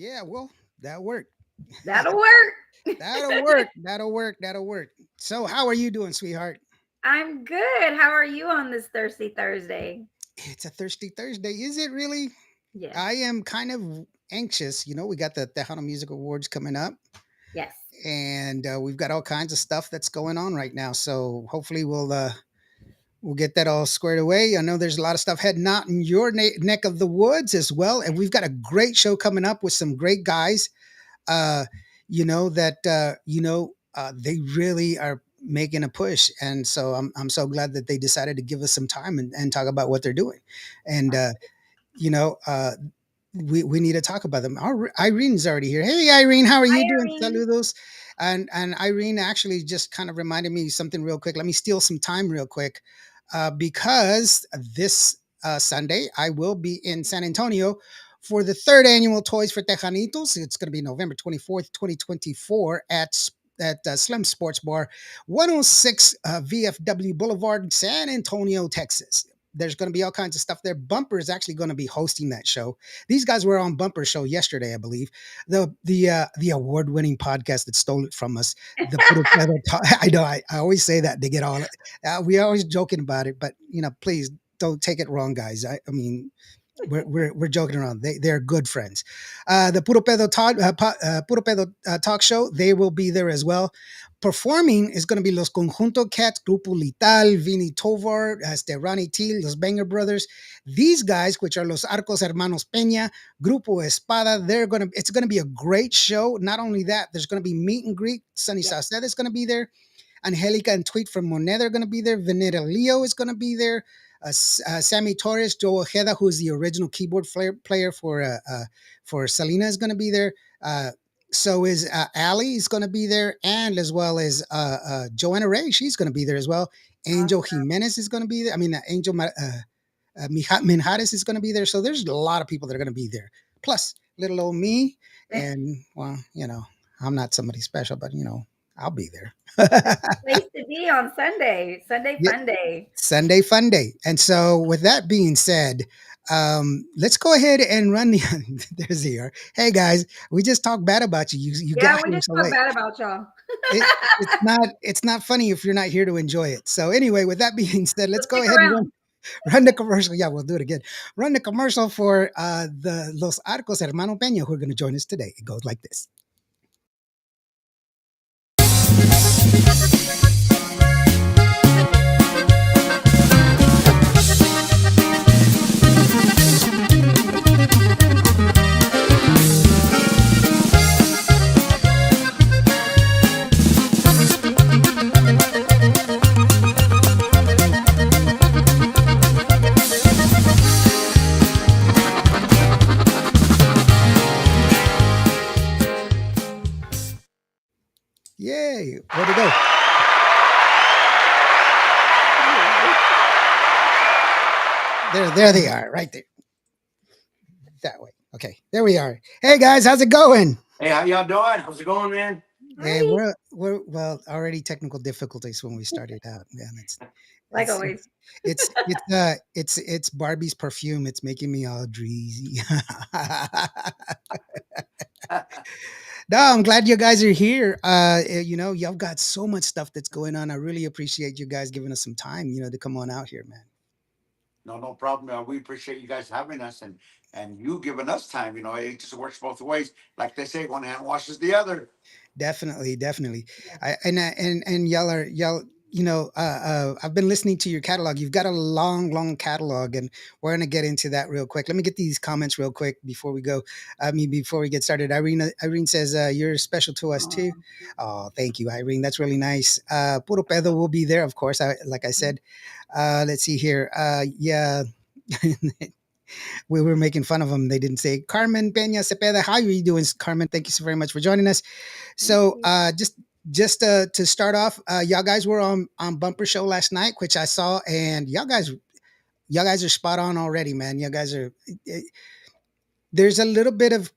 Yeah, well, that'll work. That'll work. That'll work. That'll work. That'll work. So, how are you doing, sweetheart? I'm good. How are you on this thirsty Thursday? It's a thirsty Thursday. Is it really? Yes. I am kind of anxious. We got the Tejano Music Awards coming up, Yes. and we've got all kinds of stuff that's going on right now. So, hopefully, we'll get that all squared away. I know there's a lot of stuff heading out in your neck of the woods as well, and we've got a great show coming up with some great guys. uh, they really are making a push, and so I'm so glad that they decided to give us some time and talk about what they're doing, and you know uh, we need to talk about them. Irene's already here. Hey, Irene, how are Hi, you doing? Irene. Saludos. And Irene actually just kind of reminded me something real quick. Let me steal some time real quick, because this Sunday I will be in San Antonio for the third annual Toys for Tejanitos. It's going to be November 24th, 2024 at Slim Sports Bar, 106 VFW Boulevard, San Antonio, Texas. There's going to be all kinds of stuff there. Bumper is actually going to be hosting that show. These guys were on Bumper show yesterday, I believe. The award winning podcast that stole it from us. The Puro Pedo I know. I always say that they get all. We always joking about it, but please don't take it wrong, guys. I mean, we're joking around. They're good friends. The Puro Pedo talk show. They will be there as well. Performing is going to be Los Conjunto Cats, Grupo Lital, Vini Tovar, Rani T, Los Banger Brothers. These guys, which are Los Arcos Hermanos Pena, Grupo Espada, it's going to be a great show. Not only that, there's going to be meet and greet. Sunny Yes. Sauced is going to be there. Angelica and Tweet from Moneda are going to be there. Venera Leo is going to be there. Sammy Torres, Joe Ojeda, who is the original keyboard player for Selena, is going to be there. So is Ali is going to be there, and as well as Joanna Ray, she's going to be there as well. Angel Awesome. Jimenez is going to be there. I mean, Minhares is going to be there. So there's a lot of people that are going to be there. Plus, little old me, and well, I'm not somebody special, but I'll be there. That's the place to be on Sunday. Sunday Yeah, fun day. Sunday fun day. And so, with that being said, let's go ahead and run the. There's here. Hey guys, we just talked bad about you. You got Yeah, we here just so talk late. bad about y'all. It's not funny if you're not here to enjoy it. So anyway, with that being said, So let's go stick ahead and run around. run the commercial. Yeah, we'll do it again. Run the commercial for the Los Arcos Hermano Peña who are going to join us today. It goes like this. Yay! Where'd it go? There they are, right there. That way. Okay, there we are. Hey guys, how's it going? Hey, how y'all doing? How's it going, man? Yeah, Hi. we're well already technical difficulties when we started out. Yeah, Like it's always. it's Barbie's perfume. It's making me all dreamy. No, I'm glad you guys are here. Y'all got so much stuff that's going on. I really appreciate you guys giving us some time, to come on out here, man. No, no problem. We appreciate you guys having us and you giving us time. It just works both ways. Like they say, one hand washes the other. Definitely, definitely. Yeah. And y'all. I've been listening to your catalog. You've got a long, long catalog, and we're gonna get into that real quick. Let me get these comments real quick before we go. I mean, before we get started, Irene says you're special to us too. Aw. Oh, thank you, Irene. That's really nice. Puro Pedo will be there, of course. Like I said. Let's see here. Yeah. We were making fun of them. They didn't say Carmen Peña Cepeda. How are you doing, Carmen? Thank you so very much for joining us. Thank So you. just to start off, y'all guys were on Bumper Show last night, which I saw, and y'all guys are spot on already, man. Y'all guys are. There's a little bit of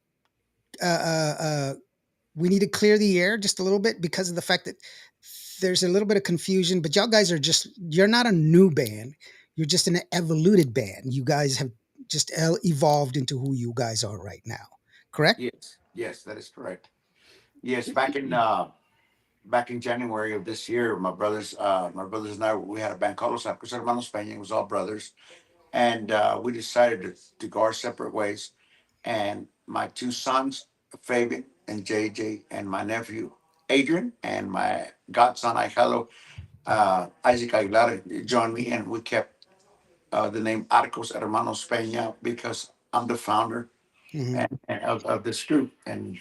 uh, uh, uh, we need to clear the air just a little bit because of the fact that there's a little bit of confusion, but y'all guys you're not a new band. You're just an evoluted band. You guys have just evolved into who you guys are right now. correct? Yes, yes, that is correct. Yes, back in January of this year, my brothers and I, we had a band called Los Arcos Hermanos Pena. It was all brothers, and we decided to go our separate ways. And my two sons, Fabian and JJ, and my nephew Adrian, and my godson Ahijado, Isaac Aguilar, joined me, and we kept the name Arcos Hermanos Pena because I'm the founder Hmm. and of this group. And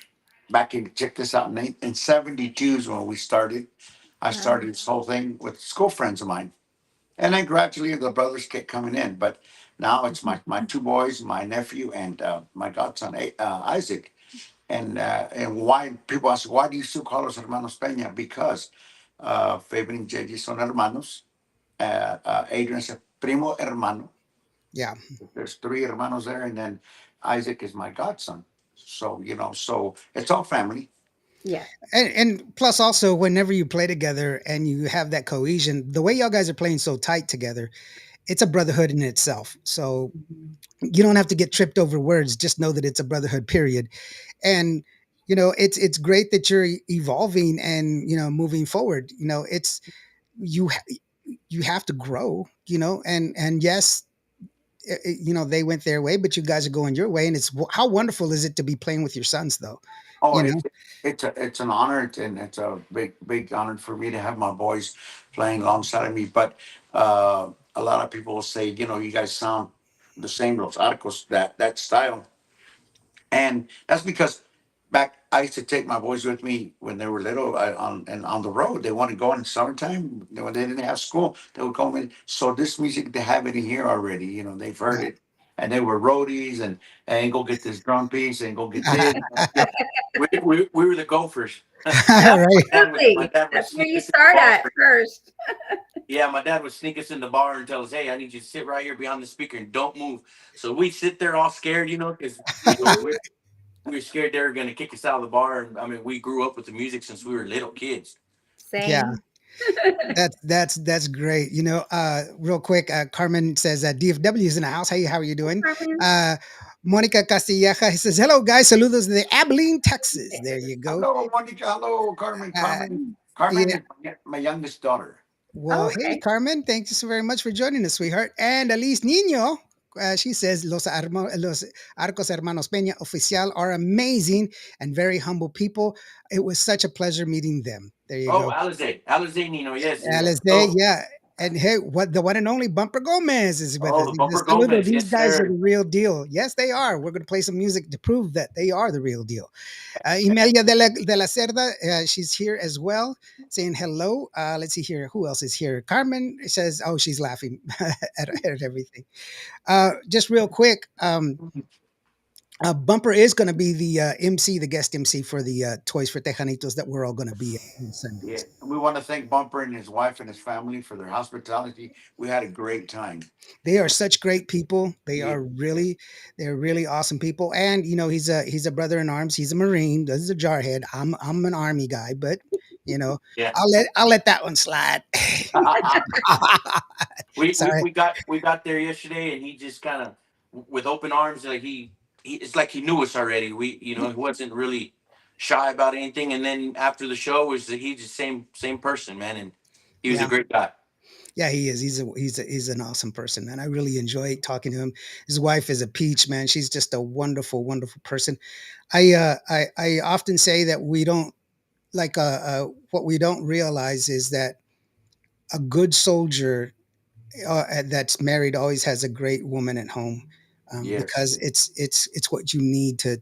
back in, check this out, in 72 is when we started. I Wow. started this whole thing with school friends of mine. And then gradually the brothers kept coming in. But now it's my two boys, my nephew, and my godson, Isaac. And why people ask, why do you still call us Hermanos Peña? Because Fabian and JJ son hermanos. Adrian is a primo hermano. Yeah. There's three hermanos there, and then Isaac is my godson. So so it's all family. Yes. And plus also whenever you play together and you have that cohesion, the way y'all guys are playing so tight together, it's a brotherhood in itself. So Mhm. you don't have to get tripped over words. Just know that it's a brotherhood, period. And it's great that you're evolving and moving forward. It's you ha- you have to grow. And yes, they went their way, but you guys are going your way, and how wonderful is it to be playing with your sons, though? Oh, You know, it's an honor, and it's a big honor for me to have my boys playing alongside of me. But a lot of people will say, you guys sound the same, Los Arcos, that style. And that's because back I used to take my boys with me when they were little, on the road. They want to go in the summertime when they didn't have school. They would go in. So this music, they have it in here already. They've heard yeah. it, and they were roadies and go get this drum piece and go get this. We were the gophers. Right. My Absolutely. dad would That's where sneak you us in the start bar. at first. Yeah, my dad would sneak us in the bar and tell us, "Hey, I need you to sit right here behind the speaker and don't move." So we sit there all scared, because we were scared they were going to kick us out of the bar. And I mean, we grew up with the music since we were little kids. Yeah. Same. That's great. Real quick, Carmen says DFW is in the house. Hey, how are you doing? Carmen. Uh, Monica Castilleja says, "Hello, guys. Saludos de Abilene, Texas." There you go. Hello, Monica. Hello, Carmen. Uh, Carmen yeah. is my youngest daughter. Well, Oh, hey, okay. Carmen, thank you so very much for joining us, sweetheart. And Elise Nino, she says, Los Arcos Hermanos Peña Oficial are amazing and very humble people. It was such a pleasure meeting them. There you Oh, go. Alize Nino. Yes, yes. Let's say, Oh, yeah. And hey, what the one and only Bumper Gomez is with us. the He Bumper says, Saludo, Gomez. these Yes, guys are sir. the real deal. Yes, they are. We're going to play some music to prove that they are the real deal. Imelia de la Cerda, she's here as well, saying hello. Let's see here. Who else is here? Carmen says, oh, she's laughing at everything. Just real quick, Bumper is going to be the MC, the guest MC for the Toys for Tejanitos that we're all going to be at on Yeah. Sundays. And we want to thank Bumper and his wife and his family for their hospitality. We had a great time. They are such great people. Yeah. They're really awesome people. And he's a brother in arms. He's a Marine. This is a jarhead. I'm an Army guy, but you know Yeah. I'll let that one slide. Sorry. We got there yesterday, and he just kind of with open arms, like he it's like he knew us already. He wasn't really shy about anything. And then after the show, was that he's the same person, man, and he was a Yeah. great guy. Yeah, he is. He's an awesome person, man. I really enjoy talking to him. His wife is a peach, man. She's just a wonderful, wonderful person. I often say that we don't what we don't realize is that a good soldier that's married always has a great woman at home, Yes. because it's what you need to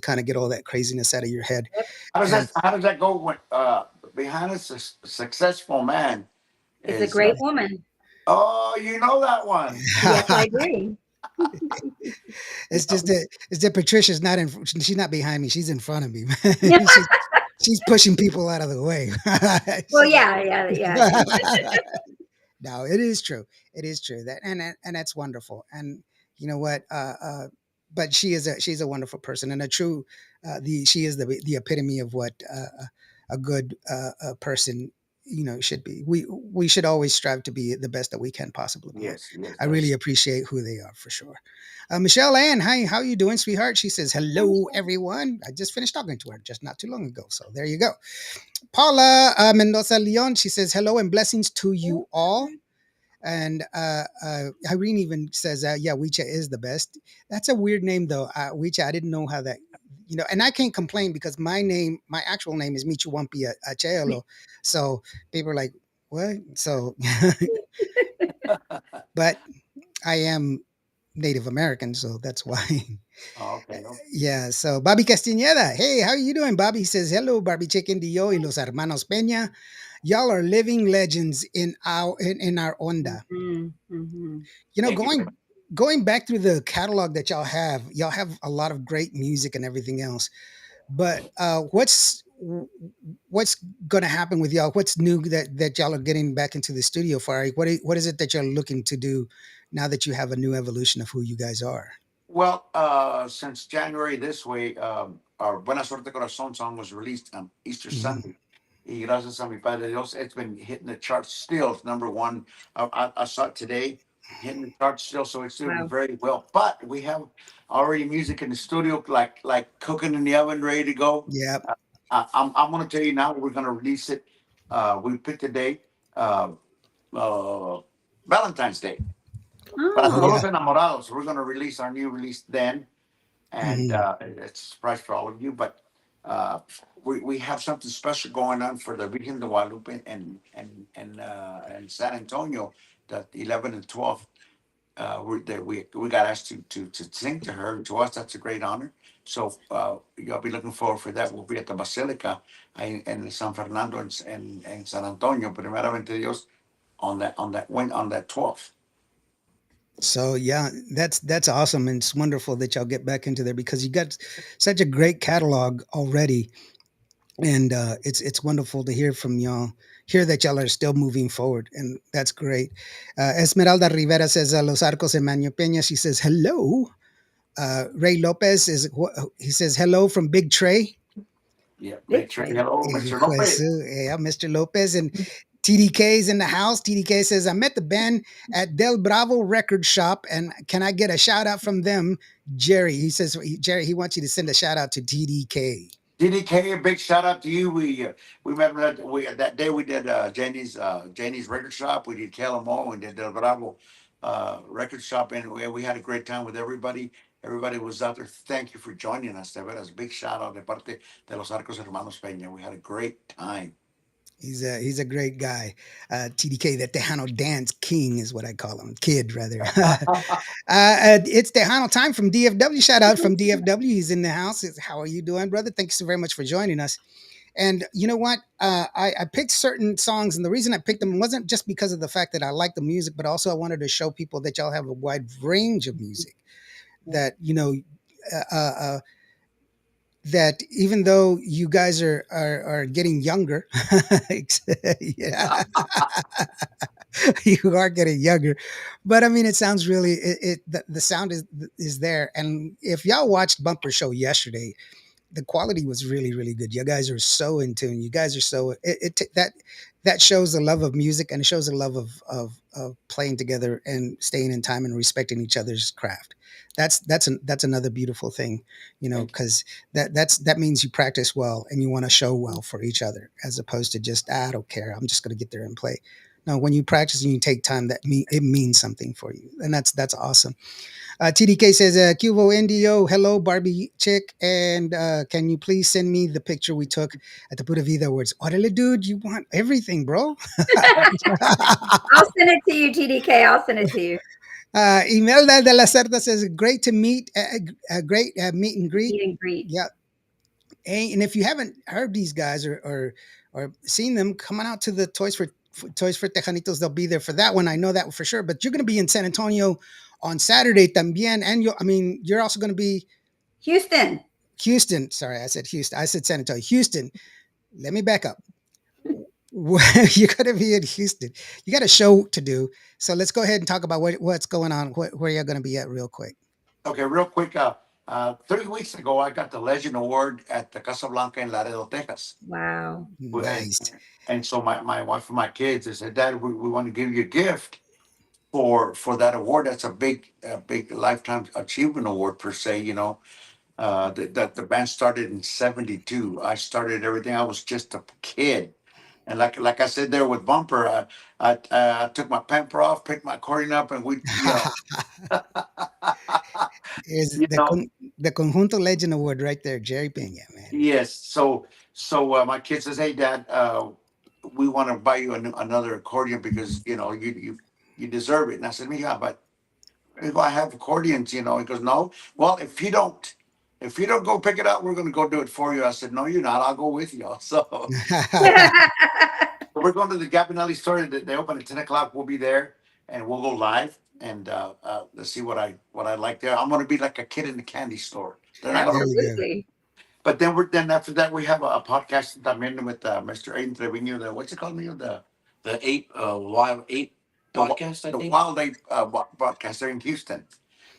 kind of get all that craziness out of your head. Yep. And How does that go when behind a successful man Is a is great woman. oh, you know that one. Yes, I do. it's that Patricia's not in. She's not behind me. She's in front of me. She's pushing people out of the way. Well, She's like, yeah, yeah, yeah. no, it is true. It is true and that's wonderful. And you know what? But she's a wonderful person and a true. She is the epitome of what a good person should be. We should always strive to be the best that we can possibly be. Yes, yes, I really that's appreciate who they are for sure. Michelle Ann, hi, how you doing, sweetheart? She says, hello, everyone. I just finished talking to her just not too long ago. So there you go. Paula Mendoza Leon, she says, hello and blessings to you all. And Irene even says, yeah, Wicha is the best. That's a weird name, though. Wicha, I didn't know how that, and I can't complain because my actual name is Michuwampi Achelo. So people are like, what? So, but I am Native American, so that's why. okay. No. Yeah, so Bobby Castañeda. Hey, how you doing, Bobby? He says, hello, Barbie Chicken Dio y los hermanos Pena. Y'all are living legends in our onda. Mhm, mhm. You know, Thank you. going back through the catalog that y'all have a lot of great music and everything else. But what's going to happen with y'all? What's new that y'all are getting back into the studio for? Like, what is it that you're looking to do now that you have a new evolution of who you guys are? Well, since January this way, our Buena Suerte Corazón song was released on Easter Hmm. Sunday. Y gracias a mi Padre Dios, it's been hitting the charts still. It's number one. I saw it today, hitting the charts still, so it's doing Wow. very well. But we have already music in the studio, like cooking in the oven, ready to go. Yep. I'm going to tell you now, we're going to release it. We picked a date, uh, uh, Valentine's Day. Para Oh Oh, todos yeah. los enamorados, we're going to release our new release then, and Hmm. it's a surprise for all of you. But uh, we have something special going on for the Virgen de Guadalupe and San Antonio, the 11th and 12th. We got asked to sing to her. To us, that's a great honor. So you'll be looking forward for that. We'll be at the Basilica in San Fernando and San Antonio, primeramente Dios, on that 12th. So yeah, that's awesome, and it's wonderful that y'all get back into there because you got such a great catalog already, and it's wonderful to hear from y'all. Hear that y'all are still moving forward, and that's great. Esmeralda Rivera says, "Los Arcos Emmanuel Peña." She says, "Hello." Ray Lopez he says, "Hello from Big Trey." Yeah, big big train. trade. Hello, Mr. Lopez. Yeah, Mr. Lopez and TDK is in the house. TDK says, I met the band at Del Bravo Record Shop, and can I get a shout out from them? Jerry, he says, Jerry, he wants you to send a shout out to TDK. DDK, a big shout out to you. We met that day. We did Janie's record shop. We did Calamo. We did Del Bravo record shop, and we had a great time with everybody. Everybody was out there. Thank you for joining us. There was a big shout out de parte de los Arcos Hermanos Peña. We had a great time. He's a great guy. TDK, the Tejano Dance King is what I call him, kid rather. It's Tejano time from DFW. Shout out from DFW. He's in the house. How are you doing, brother? Thanks so very much for joining us. And you know what? I picked certain songs, and the reason I picked them wasn't just because of the fact that I like the music, but also I wanted to show people that y'all have a wide range of music. That uh, uh, uh, that even though you guys are getting younger, yeah, you are getting younger, but I mean, it sounds really the sound is there. And if y'all watched Bumper Show yesterday, the quality was really really good. You guys are so in tune. You guys are so that shows the love of music, and it shows the love of playing together and staying in time and respecting each other's craft. That's another beautiful thing, Thank you. because that means you practice well and you want to show well for each other, as opposed to just I don't care, I'm just going to get there and play. No, when you practice and you take time, it means something for you, and that's awesome. TDK says, Cuvo NDO, hello, Barbie Chick. And can you please send me the picture we took at the Buddha Vida Awards? Orale, dude, you want everything, bro. I'll send it to you, TDK. I'll send it to you. Imelda de la Cerda says, great to meet, a great meet and greet. Meet and greet. Yeah. And if you haven't heard these guys or seen them, come on out to the Toys for Tejanitos. They'll be there for that one. I know that for sure. But you're going to be in San Antonio on Saturday también. And you're also going to be Houston. Houston. Sorry, I said Houston. I said San Antonio. Houston. Let me back up. You're going to be in Houston. You got a show to do. So let's go ahead and talk about what's going on, where you're going to be at real quick. Okay, real quick. 3 weeks ago, I got the Legend Award at the Casablanca in Laredo, Texas. Wow. And, Nice. and so my wife and my kids, they said, Dad, we want to give you a gift for that award. That's a big lifetime achievement award per se. That the band started in '72. I started everything. I was just a kid, and like I said there with Bumper, I took my pamper off, picked my accordion up, and Is you know, the Conjunto Legend Award right there, Jerry Pena, man. yes. So my kid says, "Hey, Dad, we want to buy you another accordion because you deserve it." And I said, "Yeah, but if I have accordions, He goes, "No. Well, if you don't go pick it up, we're going to go do it for you." I said, "No, you're not. I'll go with you." So we're going to the Gabinelli store. They open at 10 o'clock. We'll be there, and we'll go live, and let's see what I like there. I'm going to be like a kid in the candy store. They're not There going to. you go. Absolutely. But then after that, we have a podcast también with Mr. Aiden Trevino. What's it called? The ape wild ape The podcast, I the think. Wild Ape broadcaster in Houston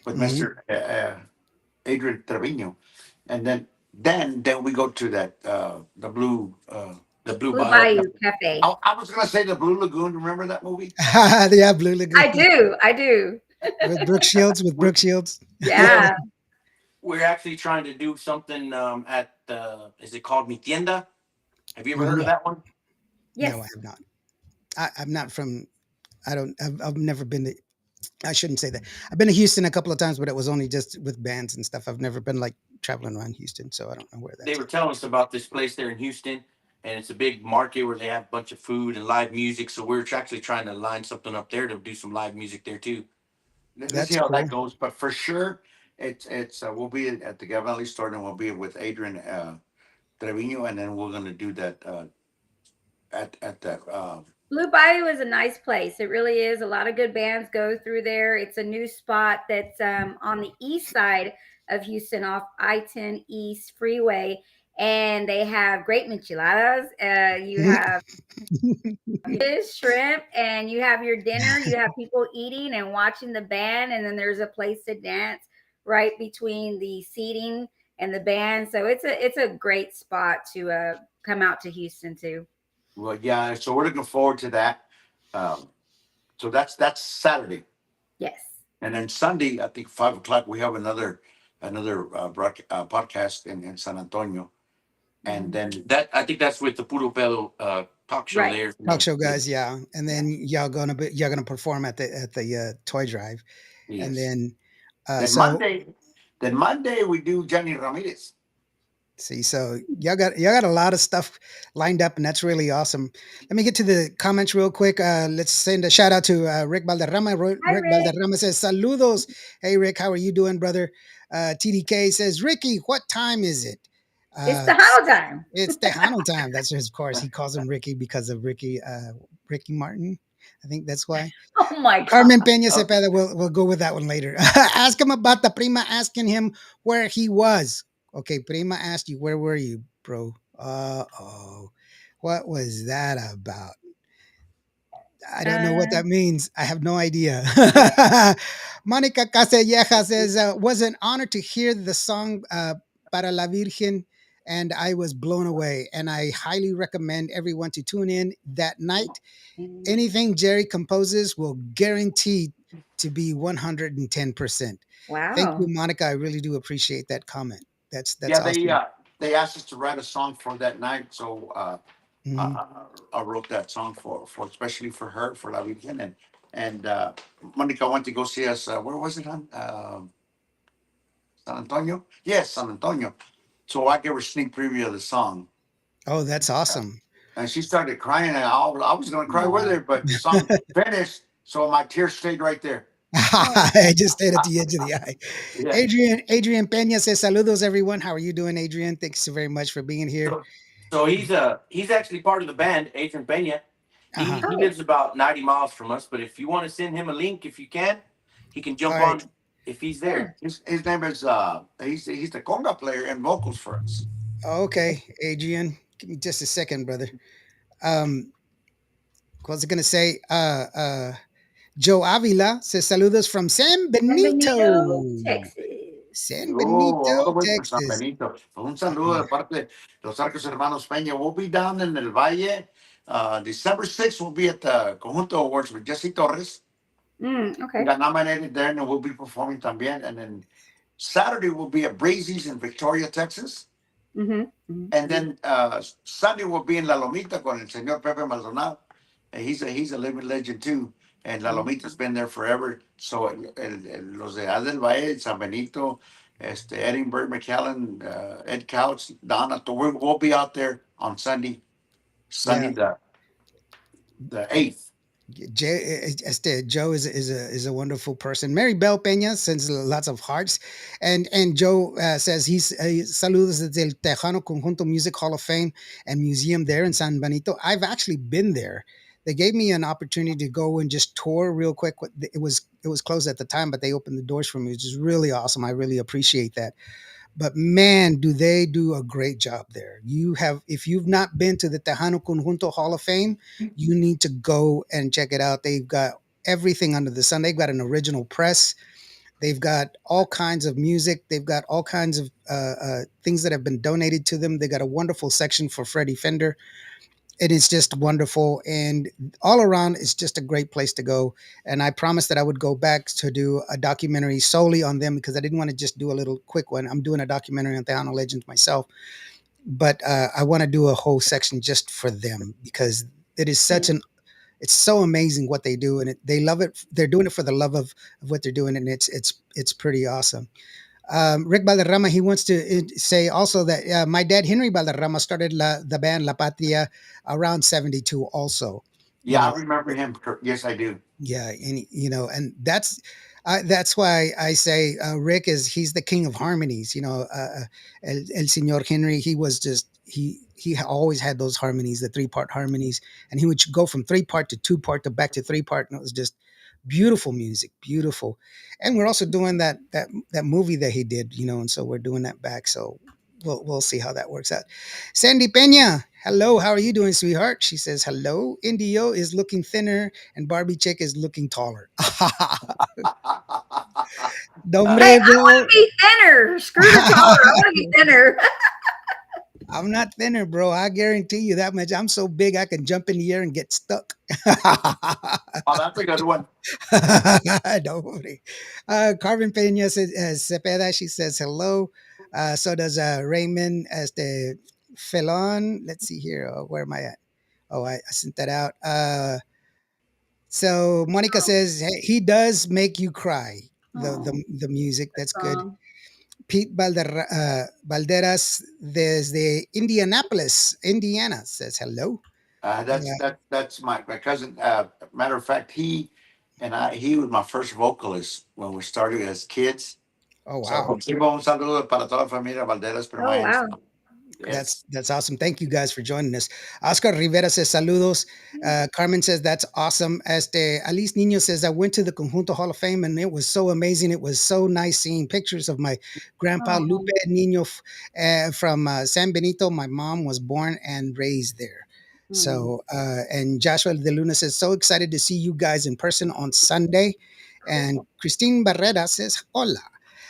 with Hmm. Mr. Adrian Trevino, and then we go to that the blue. The Blue Blue Bio. Bayou Cafe. I was gonna say the Blue Lagoon. Remember that movie? Yeah, Blue Lagoon I do. I do. with Brooke Shields. With We're, Brooke Shields. yeah, Yeah. we're actually trying to do something at is it called Mi Tienda? Have you ever heard Hmm. of that one? No, I Yes. have not. I'm not from. I don't. I've never been to. I shouldn't say that. I've been to Houston a couple of times, but it was only just with bands and stuff. I've never been like traveling around Houston, so I don't know where They that's were at. telling us about this place there in Houston, and it's a big market where they have a bunch of food and live music. So we're actually trying to line something up there to do some live music there too. Let's see That's how that cool. goes. But for sure, it's we'll be at the Gavin store, and we'll be with Adrian Trevino, and then we're gonna do that at that. Blue Bayou is a nice place. It really is. A lot of good bands go through there. It's a new spot that's on the east side of Houston off I-10 East Freeway. And they have great micheladas. You have fish, shrimp, and you have your dinner. You have people eating and watching the band. And then there's a place to dance right between the seating and the band. So it's a great spot to come out to Houston to. Well, yeah. So we're looking forward to that. Um, so that's Saturday, Yes. and then Sunday, I think 5 o'clock, we have another podcast in San Antonio, and Mhm. then That I think that's with the Puro Pedo talk show Right. there. Talk show guys, yeah. And Yeah. then y'all gonna perform at the toy drive, and yes, then then so Monday we do Johnny Ramirez. see, so y'all got a lot of stuff lined up, and that's really awesome. Let me get to the comments real quick. Let's send a shout out to Rick Valderrama. Hi, Rick Rick. Valderrama says, "Saludos." Hey, Rick, how are you doing, brother? TDK says, "Ricky, what time is it?" It's Uh, Tejano time. it's Tejano time. That's his, of course. He calls him Ricky because of Ricky Martin. I think that's why. Oh my God. Carmen Peña Okay. Cepeda, we'll go with that one later. Ask him about the prima asking him where he was. Okay, prima asked you, where were you, bro? Oh. What was that about? I don't know what Uh, that means. I have no idea. yeah. Monica Caselleja says, was an honor to hear the song Para la Virgen, and I was blown away. And I highly recommend everyone to tune in that night. Anything Jerry composes will guarantee to be 110%. Thank you, Wow. Monica. I really do appreciate that comment. That's Yeah, they awesome. uh, they asked us to write a song for that night, so Mhm. I wrote that song for especially for her for La Virgen, and Monica went to go see us. Where was it on? San Antonio? Yes, San Antonio. So I gave her a sneak preview of the song, Oh, that's awesome. and she started crying, and I was going to cry with Aw. her, but the song finished, so my tears stayed right there. I just stayed at the edge of the eye. Yeah. Adrian Peña says, Saludos, everyone. How are you doing, Adrian? Thanks so very much for being here. So, so he's actually part of the band, Adrian Pena. He Uh-huh. he Oh, lives about 90 miles from us, but if you want to send him a link, if you can, he can All jump right. on if he's yeah. there. His name is he's the conga player and vocals for us. Okay, Adrian. Give me just a second, brother. What was I going to say? Joe Avila says, Saludos from San San Benito. Benito, Texas. San Oh, all the Benito, way from San Texas. Benito. Un Uh, saludo de parte de los Arcos Hermanos Peña. We'll be down in El Valle. December 6th, we'll be at the Conjunto Awards with Jesse Torres. We Okay. got nominated there, and we'll be performing también. And then Saturday, we'll be at Brazy's in Victoria, Texas. Hmm. And then Sunday, we'll be in La Lomita con el señor Pepe Maldonado. And he's a living legend too. And La Lomita's been there forever. So los de Adel Valle, San Benito, Edinburgh, McAllen, Ed Couch, Donna, we'll be out there on Sunday, yeah. Sunday the 8th. Joe is a wonderful person. Mary Bell Peña sends lots of hearts, and Joe says he saludos desde el Tejano Conjunto Music Hall of Fame and Museum there in San Benito. I've actually been there. They gave me an opportunity to go and just tour real quick. It was closed at the time, but they opened the doors for me, which is really awesome. I really appreciate that. But man, do they do a great job there. If you've not been to the Tejano Conjunto Hall of Fame, you need to go and check it out. They've got everything under the sun. They've got an original press. They've got all kinds of music. They've got all kinds of things that have been donated to them. They got a wonderful section for Freddie Fender. And it's just wonderful. And all around, it's just a great place to go. And I promised that I would go back to do a documentary solely on them because I didn't want to just do a little quick one. I'm doing a documentary on Tejano Legends myself, but I want to do a whole section just for them because it is it's so amazing what they do, and they love it. They're doing it for the love of what they're doing, and it's pretty awesome. Rick Valderrama, he wants to say also that my dad, Henry Valderrama, started the band La Patria around 72 also. You Yeah, know, I remember him. Yes, I do. yeah, and and that's why I say Rick he's the king of harmonies. El Señor Henry, he was just he always had those harmonies, the 3-part harmonies, and he would go from 3-part to 2-part to back to 3-part, and it was just beautiful music, beautiful. And we're also doing that movie that he did, and so we're doing that back. So we'll see how that works out. Sandy Pena, hello, how are you doing, sweetheart? She says hello. Indio is looking thinner and Barbie Chick is looking taller. Hey, Dombre, I want bro. to be thinner. Screw the taller. I want to be thinner. I'm not thinner, bro. I guarantee you that much. I'm so big I can jump in the air and get stuck. Oh, that's a good one. Don't worry. Carmen Pena says, Cepeda, she says hello. So does Raymond as the Felon. Let's see here. Where am I at? Oh, I sent that out. So Monica Oh, says hey, he does make you cry. The oh, the music that that's good. song. Pete Valderas desde Indianapolis, Indiana says hello. That's that's my cousin. Matter of fact, he was my first vocalist when we started as kids. Oh wow. So, sí, un saludo para toda la familia Valderas Oh, Permaens. wow. Yes. That's awesome. Thank you guys for joining us. Oscar Rivera says saludos. Carmen says that's awesome. Alice Nino says I went to the Conjunto Hall of Fame and it was so amazing. It was so nice seeing pictures of my grandpa Lupe Oh, Nino from San Benito. My mom was born and raised there. mm. So and Joshua De Luna says so excited to see you guys in person on Sunday. And Christine Barrera says hola.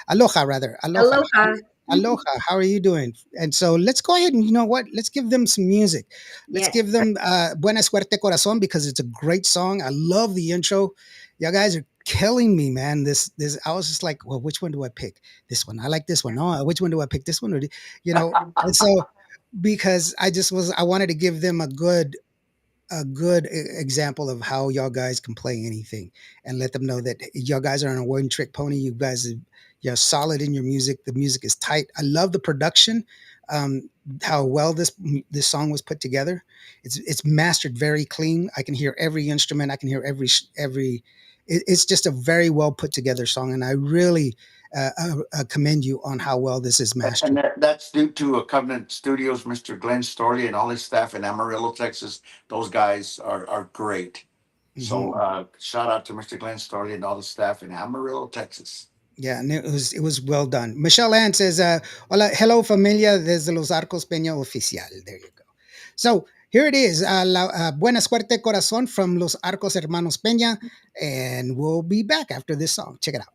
Aloha rather. Aloha. Aloha. Aloha, how are you doing? And so let's go ahead and you know what? Let's give them some music. Let's Yes. give them Buena Suerte Corazon because it's a great song. I love the intro. You guys are killing me, man. This I was just like, well, which one do I pick? This one. I like this one. Oh, which one do I pick? This one or you know? And so because I wanted to give them a good example of how y'all guys can play anything and let them know that y'all guys are on a one trick pony. You're solid in your music. The music is tight. I love the production. Um, how well this song was put together. It's mastered very clean. I can hear every instrument. I can hear every. It's just a very well put together song, and I really commend you on how well this is And mastered. that's due to Covenant Studios, Mr. Glenn Storley and all his staff in Amarillo, Texas. Those guys are great. So Mhm. shout out to Mr. Glenn Storley and all the staff in Amarillo, Texas. Yeah, and it was well done. Michelle Ann says, "Hola, hello familia desde Los Arcos Peña Oficial." There you go. So here it is, Buena Suerte Corazón from Los Arcos Hermanos Peña, and we'll be back after this song. Check it out.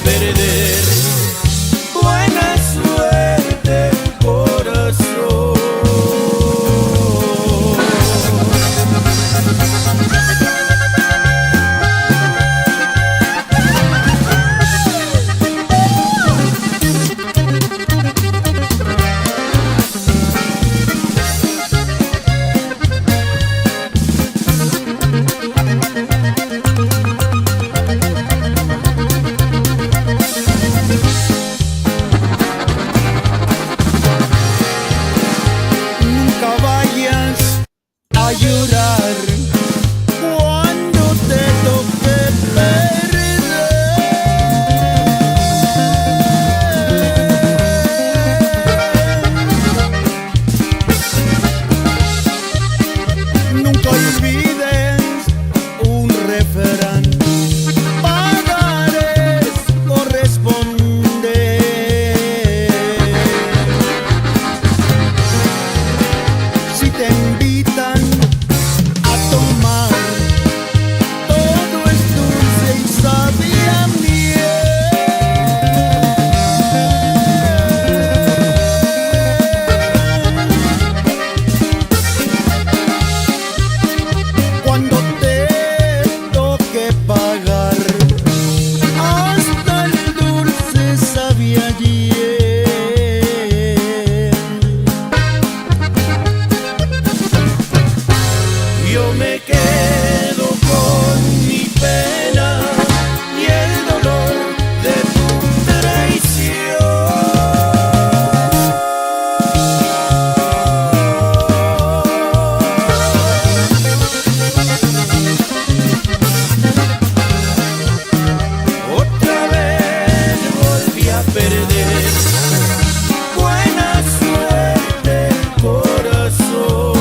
perder. Buena suerte, corazón. Nunca vayas a llorar cuando te toque perder. Nunca olvides un refrán. Pagar es corresponder. Si te invitan a tomar, todo es dulce y sabe a miel. Cuando te toque pagar, hasta el dulce sabe a hiel. Yo me quedo con mi pena y el dolor de tu traición. Otra vez volví a perder. Buena suerte, corazón.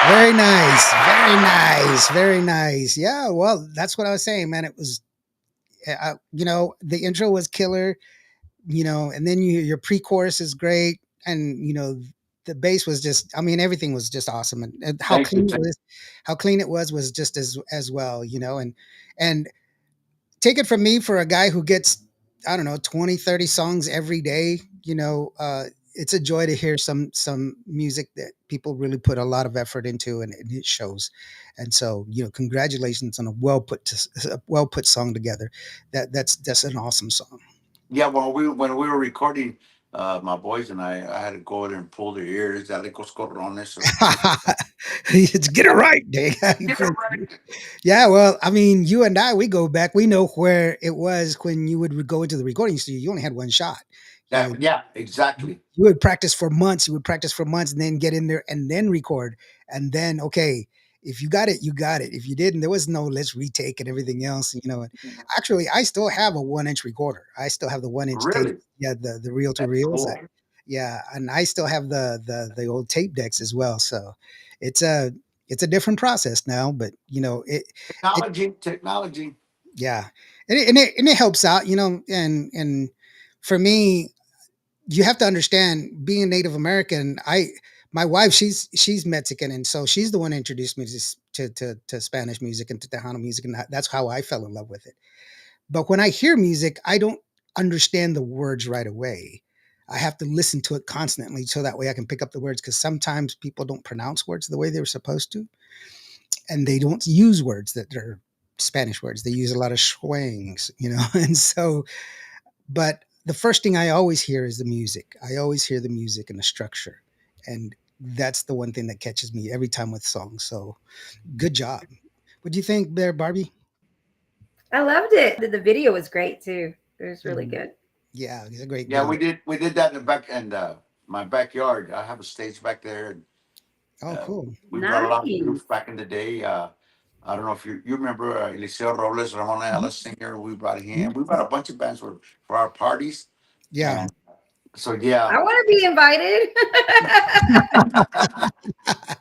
Very nice. Very nice. Very nice. Yeah. Well, that's what I was saying, man. It was, the intro was killer, and then your pre-chorus is great. And, the bass was just, I mean, everything was just awesome. And Thank you. how clean it was just as well, and take it from me, for a guy who gets, I don't know, 20, 30 songs every day, it's a joy to hear some music that people really put a lot of effort into, and it shows. And so, congratulations on a well put song together. That's an awesome song. Yeah, when we were recording, my boys and I had to go there and pull their ears, dale coscorrones. So It's get it right, Dave. get it right. Yeah, well, I mean, you and I, we go back. We know where it was when you would go into the recording studio. You only had one shot. You know, Yeah, exactly. you would practice for months. You would practice for months and then get in there and then record. And then, okay, if you got it, you got it. If you didn't, there was no let's retake and everything else. And actually, I still have a 1 inch recorder. I still have the 1 inch tape. Really, Yeah, the reel to that's reels. cool. Yeah, and I still have the old tape decks as well. So it's a it's a different process now, but it Technology. yeah, and it helps out, and for me, you have to understand, being Native American. My wife, she's Mexican, and so she's the one who introduced me to Spanish music and to Tejano music, and that's how I fell in love with it. But when I hear music, I don't understand the words right away. I have to listen to it constantly so that way I can pick up the words, because sometimes people don't pronounce words the way they were supposed to, and they don't use words that are Spanish words. They use a lot of schwangs. And so, but the first thing I always hear is the music. I always hear the music and the structure. And that's the one thing that catches me every time with songs. So good job. What do you think there, Barbie? I loved it. The video was great too. It was really Mhm. good. Yeah, it's a great Yeah, video. we did that in the back and my backyard. I have a stage back there, and Oh, uh, cool. we brought a lot of Nice. groups back in the day. I don't know if you remember Eliseo Robles, Ramon Mhm. Ayala singer. We brought him. Mhm. We brought a bunch of bands for our parties, Yeah. and so yeah, I want to be invited.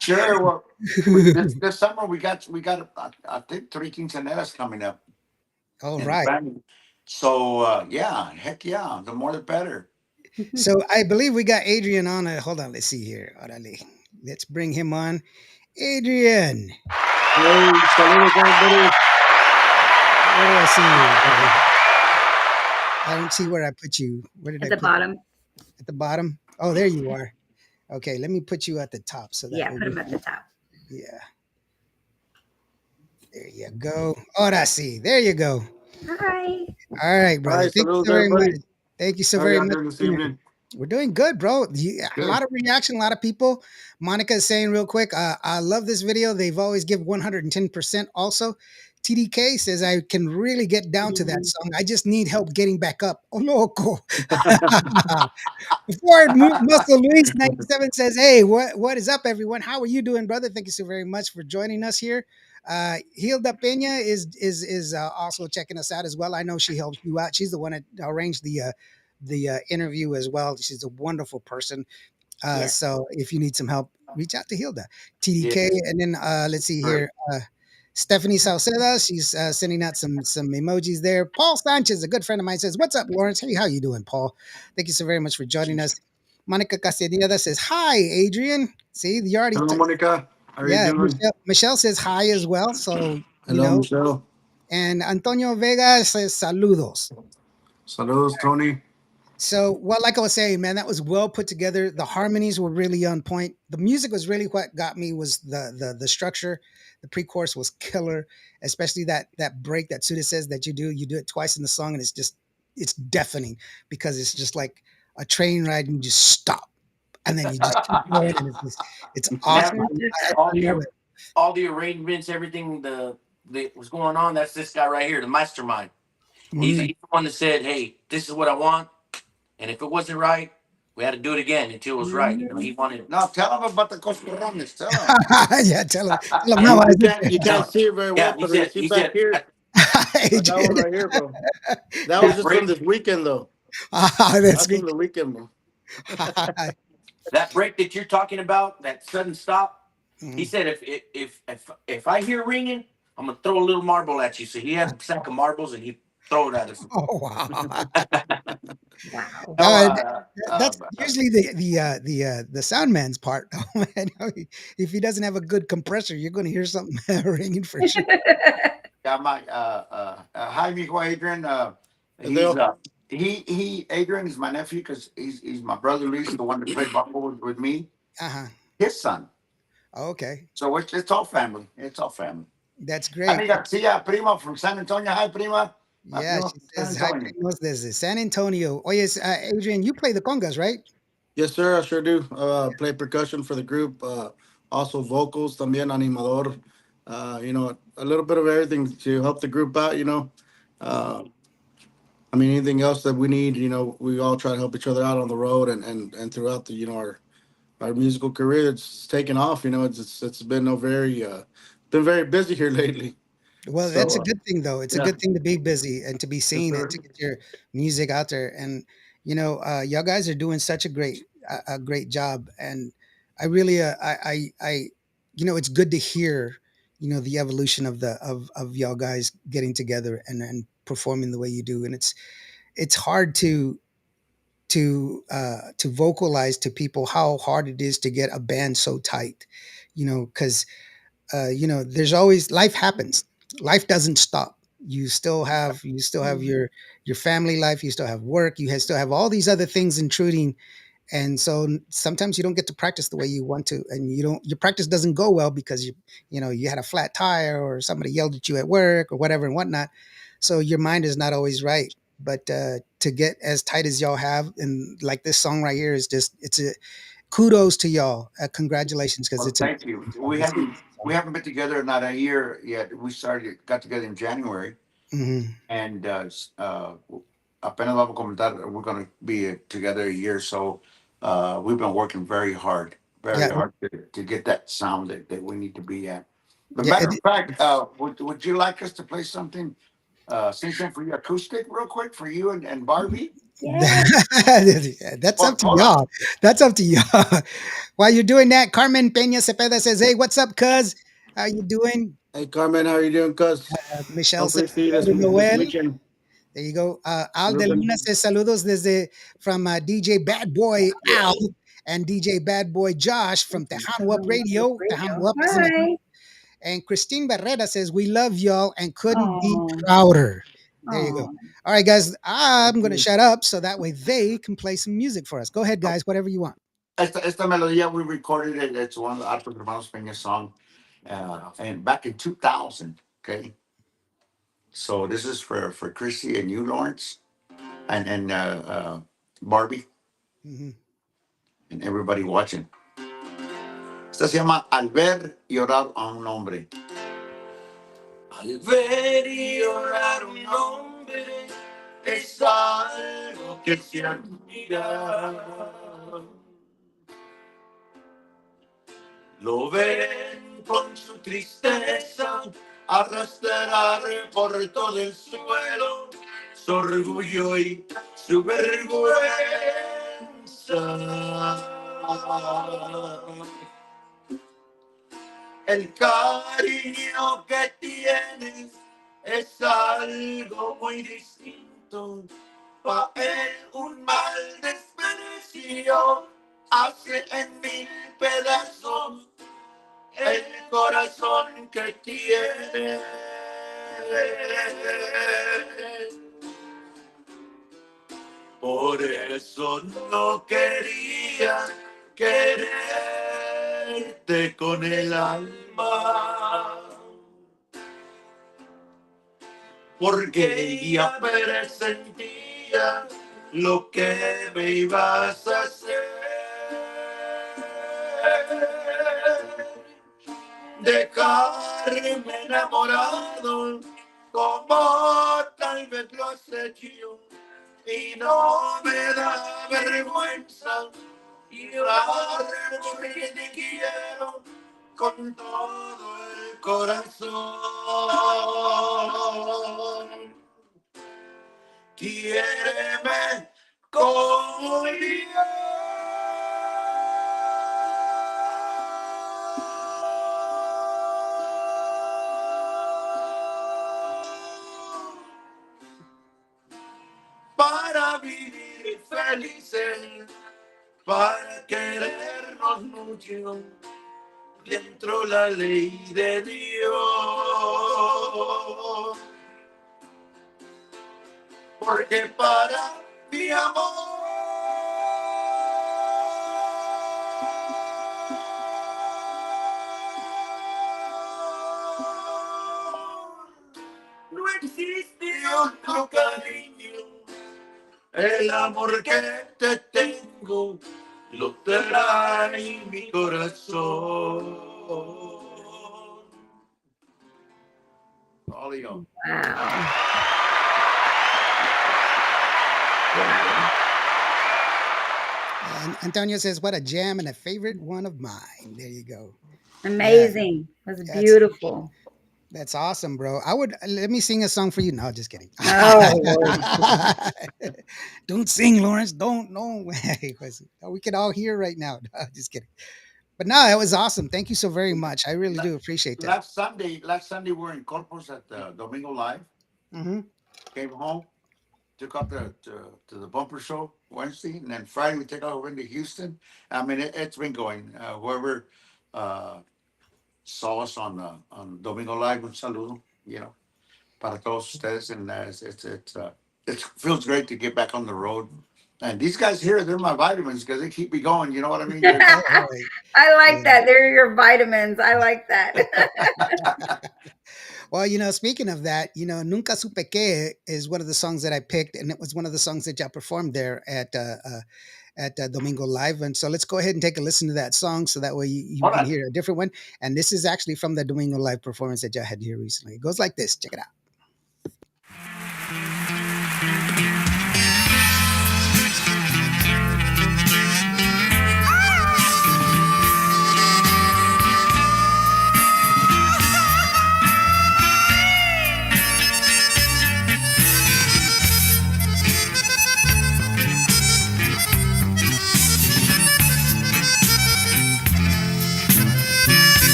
sure. Well, this summer we got I think three quinceaneras coming up. All and the right. family. So yeah, heck yeah, the more the better. So I believe we got Adrian on. Hold on. Let's see here. Orale. Let's bring him on. Adrian. Hey, saludos everybody. Where do I see you, brother? I don't see where I put you. Where did At I the put you? bottom. At the bottom? Oh, there you are. Okay, let me put you at the top so that Yeah, way put we them at the can. top. Yeah, there you go. Ahora sí. There you go. Hi. All right, brother. Hi, Thank you saludos so very much. everybody. Thank you so How are very y'all much doing for this being here. evening? We're doing good, bro. A Good. lot of reaction, a lot of people. Monica is saying real quick, I love this video. They've always give 110%. Also, TDK says I can really get down to that song. I just need help getting back up. Oh, loco. Before Muscle Luis 97 says, "Hey, what is up, everyone? How are you doing, brother? Thank you so very much for joining us here." Hilda Pena is also checking us out as well. I know she helped you out. She's the one that arranged the interview as well. She's a wonderful person. Yeah. So if you need some help, reach out to Hilda, TDK, Yes. and then let's see Right. here. Stephanie Salceda, she's sending out some emojis there. Paul Sanchez, a good friend of mine, says, "What's up, Lawrence? Hey, how you doing, Paul? Thank you so very much for joining us." Monica Castellada says, "Hi, Adrian." See, you already, Hello, Monica. How are you yeah. doing? Michelle says hi as well. So Hello, Michelle. and Antonio Vega says saludos. Saludos, Tony. So, well, like I was saying, man, that was well put together. The harmonies were really on point. The music was really what got me was the structure. The pre-chorus was killer, especially that break that Suda says that you do. You do it twice in the song, and it's deafening because it's just like a train ride, and you just stop, and then you just keep going, and it's That awesome. all I love the it. all the arrangements, everything that was going on. That's this guy right here, the mastermind. Mhm. He's the one that said, "Hey, this is what I want," and if it wasn't right, we had to do it again until it was right. You know, he wanted. Now tell them about the coscorrones. Tell them. Yeah, tell him You, how I you did can't you can't No, see it very well, yeah, but you see he back said here. that, I got one Adrian. right here, bro. That was that just from break this weekend, though. That's That's from good. the weekend, bro. that break that you're talking about, that sudden stop. He Mhm. said, if I hear ringing, I'm gonna throw a little marble at you. So he had a sack of marbles and he throw it at us. Oh wow. Wow. No, Uh, that's usually the sound man's part, though, man. If he doesn't have a good compressor, you're going to hear something ringing for sure. Yeah, my hi, mijo Adrian. He's Adele. Adrian is my nephew because he's my brother Luis, the one that played buckle with me. Uh huh. His son. Okay, So it's all family. It's all family. that's great. Garcia, prima from San Antonio. Hi, prima. My Yeah, prima she from San says hi, Antonio. primos. There's San Antonio. Oh yes, Adrian, you play the congas, right? Yes, sir. I sure do. Play percussion for the group. Also vocals, también animador. A little bit of everything to help the group out. Uh, I mean, anything else that we need. We all try to help each other out on the road and throughout the our musical career. It's taken off. It's been a been very busy here lately. Well, that's So a good thing, though. It's a yeah, good thing to be busy and to be yes, seen and sir. to get your music out there. And y'all guys are doing such a great job. And I really, it's good to hear, the evolution of of y'all guys getting together and performing the way you do. And it's hard to vocalize to people how hard it is to get a band so tight, because there's always life happens. Life doesn't stop. You still have your family life. You still have work. Still have all these other things intruding, and so sometimes you don't get to practice the way you want to, and your practice doesn't go well because you had a flat tire or somebody yelled at you at work or whatever and whatnot. So your mind is not always right. But to get as tight as y'all have, and like this song right here is just it's a kudos to y'all. Congratulations, because Well, it's a thank you. song. It's We haven't been together not a year yet. Got together in January, Mhm. and apenas vamos a comentar. We're going to be together a year, so we've been working Yeah, very hard to get that sound that we need to be at. But yeah. matter of fact, would you like us to play something, sing something for you acoustic, real quick, for you and Barbie? Yeah. That's up Well, to hold on. y'all. That's up to y'all. While you're doing that, Carmen Peña Cepeda says, "Hey, what's up, cuz?" How you doing? Hey Carmen, how are you doing, cuz? Michelle says, Hopefully see you hello to this Noel. weekend. There you go. Al de Ruben. Luna says saludos desde from DJ Bad Boy Al and DJ Bad Boy Josh from Tejano Up Radio. Tejano Up is in the house. Hi. And Christine Barrera says, we love y'all and couldn't be Oh, prouder. There you go. oh. All right, guys, I'm going to shut up so that way they can play some music for us. Go ahead, guys, whatever you want. Esta melodía we recorded it. It's one of the Arcos Hermanos Pena song, and back in 2000. Okay, so this is for Chrissy and you, Lawrence, and Barbie Mhm. and everybody watching. Esta se llama Al ver y orar a un hombre. Al ver y orar un hombre es algo que se admira. Lo ven con su tristeza arrastrar por todo el suelo su orgullo y su vergüenza. El cariño que tienes es algo muy distinto. Pa' él un mal desprecio hace en mil pedazos el corazón que tiene. Por eso no quería quererte con el alma, porque ya presentía lo que me ibas a hacer. Dejarme enamorado como tal vez lo has hecho y no me da vergüenza llorar porque te quiero con todo el corazón. Quiéreme como para vivir felices, para querernos mucho, dentro la ley de Dios. Porque para mi amor no existe otro cariño. El amor que te tengo lo trae mi corazón. All of y'all. Wow. And Antonio says, what a jam and a favorite one of mine. There you go. Amazing. That's beautiful. That's awesome, bro. Let me sing a song for you. No, just kidding. Oh, Lord. Don't sing, Lawrence. Don't. No. We can all hear right now. No, just kidding. But no, that was awesome. Thank you so very much. I really do appreciate that. Last Sunday we were in Corpus at Domingo Live. Hmm. Came home, took out to the bumper show Wednesday, and then Friday we took out into Houston. I mean, it's been going. Whoever uh, saw us on Domingo Live, un saludo, para todos ustedes, and it feels great to get back on the road. And these guys here, they're my vitamins because they keep me going. You know what I mean? I like Yeah. that. They're your vitamins. I like that. Well, speaking of that, Nunca Supe Que is one of the songs that I picked, and it was one of the songs that y'all performed there at Domingo Live. And so let's go ahead and take a listen to that song so that way you can hear a different one. And this is actually from the Domingo Live performance that y'all had here recently. It goes like this. Check it out.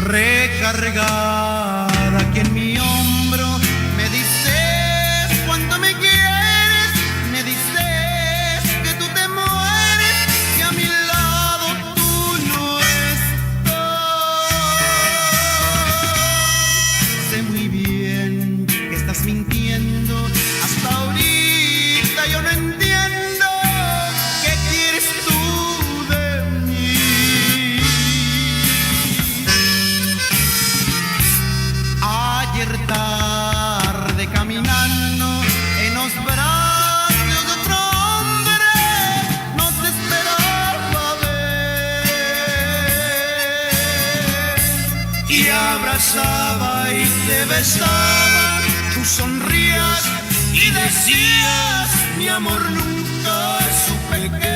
recargada aquí en mi hombro. Me dices cuánto me quieres, me dices que tú te mueres, que a mi lado tú no estás. Sé muy bien que estás mintiendo, hasta ahorita yo no entiendo qué quieres tú de mí. Ayer tarde caminando en los brazos de otro hombre, no te esperaba ver. Y abrazaba y te besaba, tú sonrías y decías, mi amor nunca supe qué.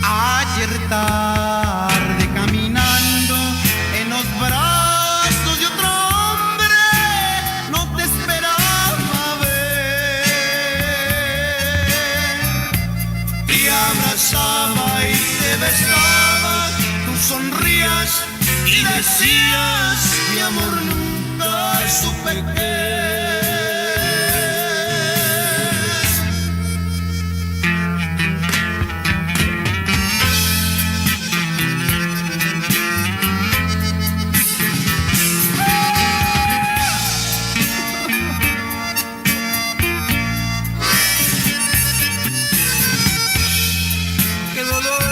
Ayer tarde caminando en los brazos de otro hombre, no te esperaba ver. Y abrazaba y te besaba, tú sonrías y decías, mi amor nunca supe qué. Qué dolor.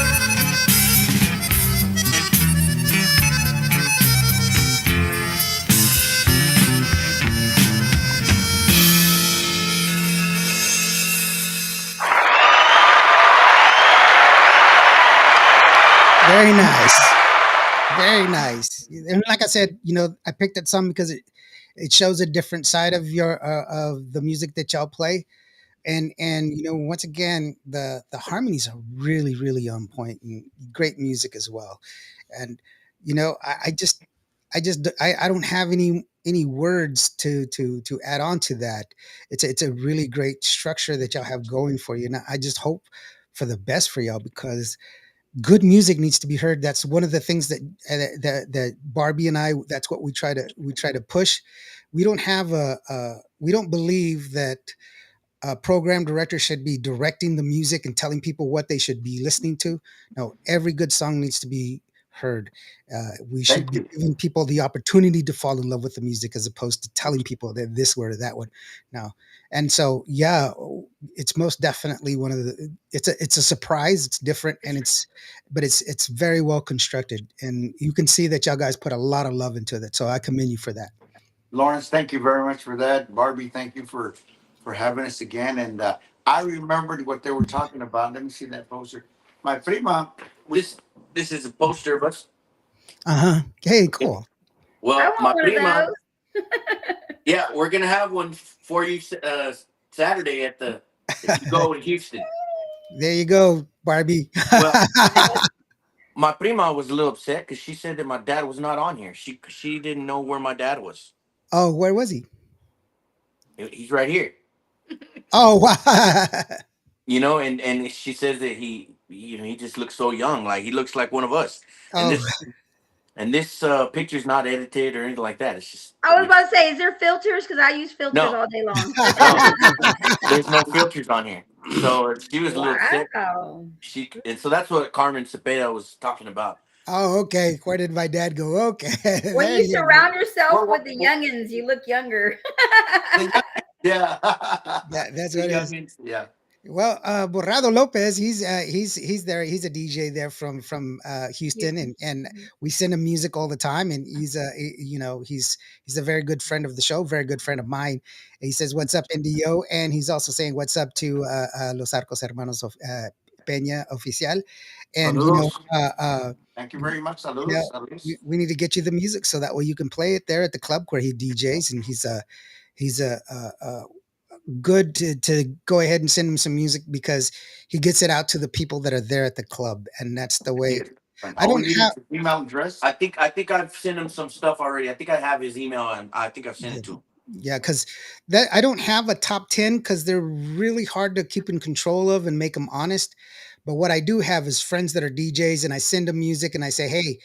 Very nice. Very nice. And like I said, I picked that song because it shows a different side of your of the music that y'all play. And once again, the harmonies are really really on point and great music as well. And I don't have any words to add on to that. It's a really great structure that y'all have going for you, and I just hope for the best for y'all, because good music needs to be heard. That's one of the things that Barbie and I, that's what we try to push. We don't have we don't believe that a program director should be directing the music and telling people what they should be listening to. No, every good song needs to be heard. We should Thank be you. giving people the opportunity to fall in love with the music, as opposed to telling people that this word or that one. No, and so yeah, it's most definitely one of the. It's a surprise. It's different, and it's very well constructed, and you can see that y'all guys put a lot of love into it. So I commend you for that. Lawrence, thank you very much for that. Barbie, thank you for having us again. And I remembered what they were talking about. Let me see that poster. My prima. This this is a poster of us. Uh huh. Hey, Okay. cool. I Well, want my one of prima, those. yeah, we're gonna have one for you Saturday at the if you go in Houston. There you go, Barbie. Well, my prima was a little upset because she said that my dad was not on here. She didn't know where my dad was. Oh, where was he? He's right here, Oh, wow. and she says that he just looks so young, like he looks like one of us. And Oh, this picture's not edited or anything like that. It's just I was about to say, is there filters? Because I use filters no, all day long. no. There's no filters on here. So she was a little upset. Wow. And so that's what Carmen Cepeda was talking about. oh, okay. Where did my dad go? Okay, When there you you go. surround yourself What, with what, the what, youngins, you look younger. yeah. That's The what it is. youngins. Yeah. Well, Borrado Lopez, he's there. He's a DJ there from Houston, Houston. and we send him music all the time. And he's a very good friend of the show, very good friend of mine. He says, "What's up, NDO?" And he's also saying, "What's up to Los Arcos Hermanos of Pena Oficial." And Saludos. Thank you very much. you know, Saludos. Saludos. we need to get you the music so that way you can play it there at the club where he DJs, and he's a good to go ahead and send him some music because he gets it out to the people that are there at the club, and that's the way. Yes. And I all we don't need have. is your email address. I think I've sent him some stuff already. I think I have his email, and I think I've sent Yeah, it to him. yeah, because that I don't have a top 10 because they're really hard to keep in control of and make them honest. But what I do have is friends that are DJs, and I send them music, and I say, hey,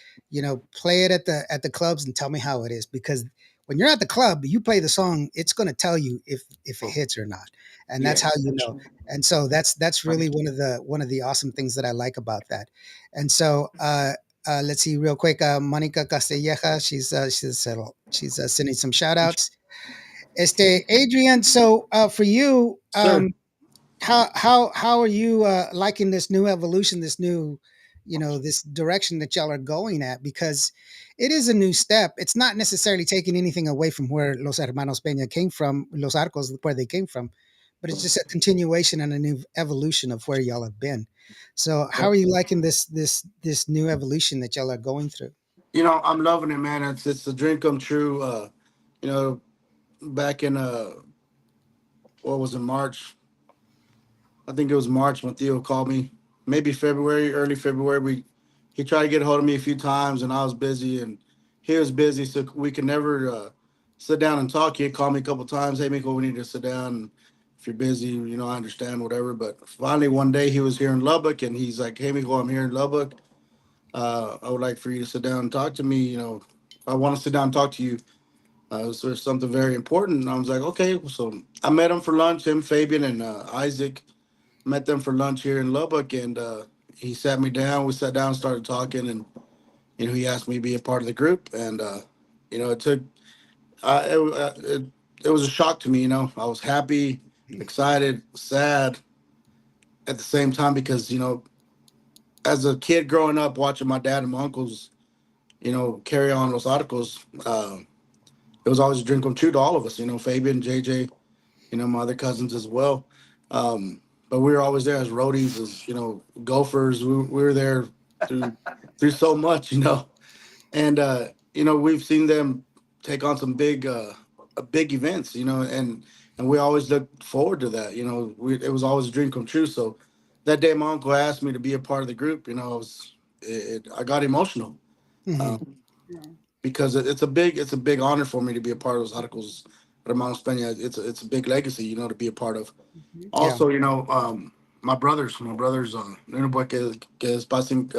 play it at the clubs and tell me how it is. Because when you're at the club, you play the song, it's going to tell you if it hits or not, and that's how Yes. you know. And so that's really one of the awesome things that I like about that. And so let's see real quick. Monica Castilleja, she's sending some shout outs. Adrian, so for you, Sir. how are you liking this new evolution, this new, this direction that y'all are going at? Because it is a new step. It's not necessarily taking anything away from where Los Hermanos Pena came from, Los Arcos, where they came from, but it's just a continuation and a new evolution of where y'all have been. So, how are you liking this new evolution that y'all are going through? I'm loving it, man. It's a dream come true. You know, back in what was it, March? I think it was March when Theo called me. Maybe February, early February. He tried to get a hold of me a few times, and I was busy, and he was busy, so we could never sit down and talk. He had called me a couple times. Hey, Miko, we need to sit down. If you're busy, I understand, whatever. But finally, one day he was here in Lubbock, and he's like, "Hey, Miko, I'm here in Lubbock. I would like for you to sit down and talk to me. I want to sit down and talk to you. So there's something very important." And I was like, "Okay." So I met him for lunch. Him, Fabian, and Isaac met them for lunch here in Lubbock, and he sat me down. We sat down, started talking, and he asked me to be a part of the group, and it took it was a shock to me. I was happy, excited, sad at the same time because as a kid growing up watching my dad and my uncles, carry on those articles. It was always a dream come true to all of us. Fabian, JJ, my other cousins as well. But we were always there as roadies, as gophers. We were there through so much. And we've seen them take on some big events, and we always look forward to that. It was always a dream come true. So that day, my uncle asked me to be a part of the group. I got emotional. Hmm. Um, because it's a big honor for me to be a part of those articles. Hermanos Peña, it's a big legacy, to be a part of. Yeah. Also, my brothers, Nino Boy que es passing,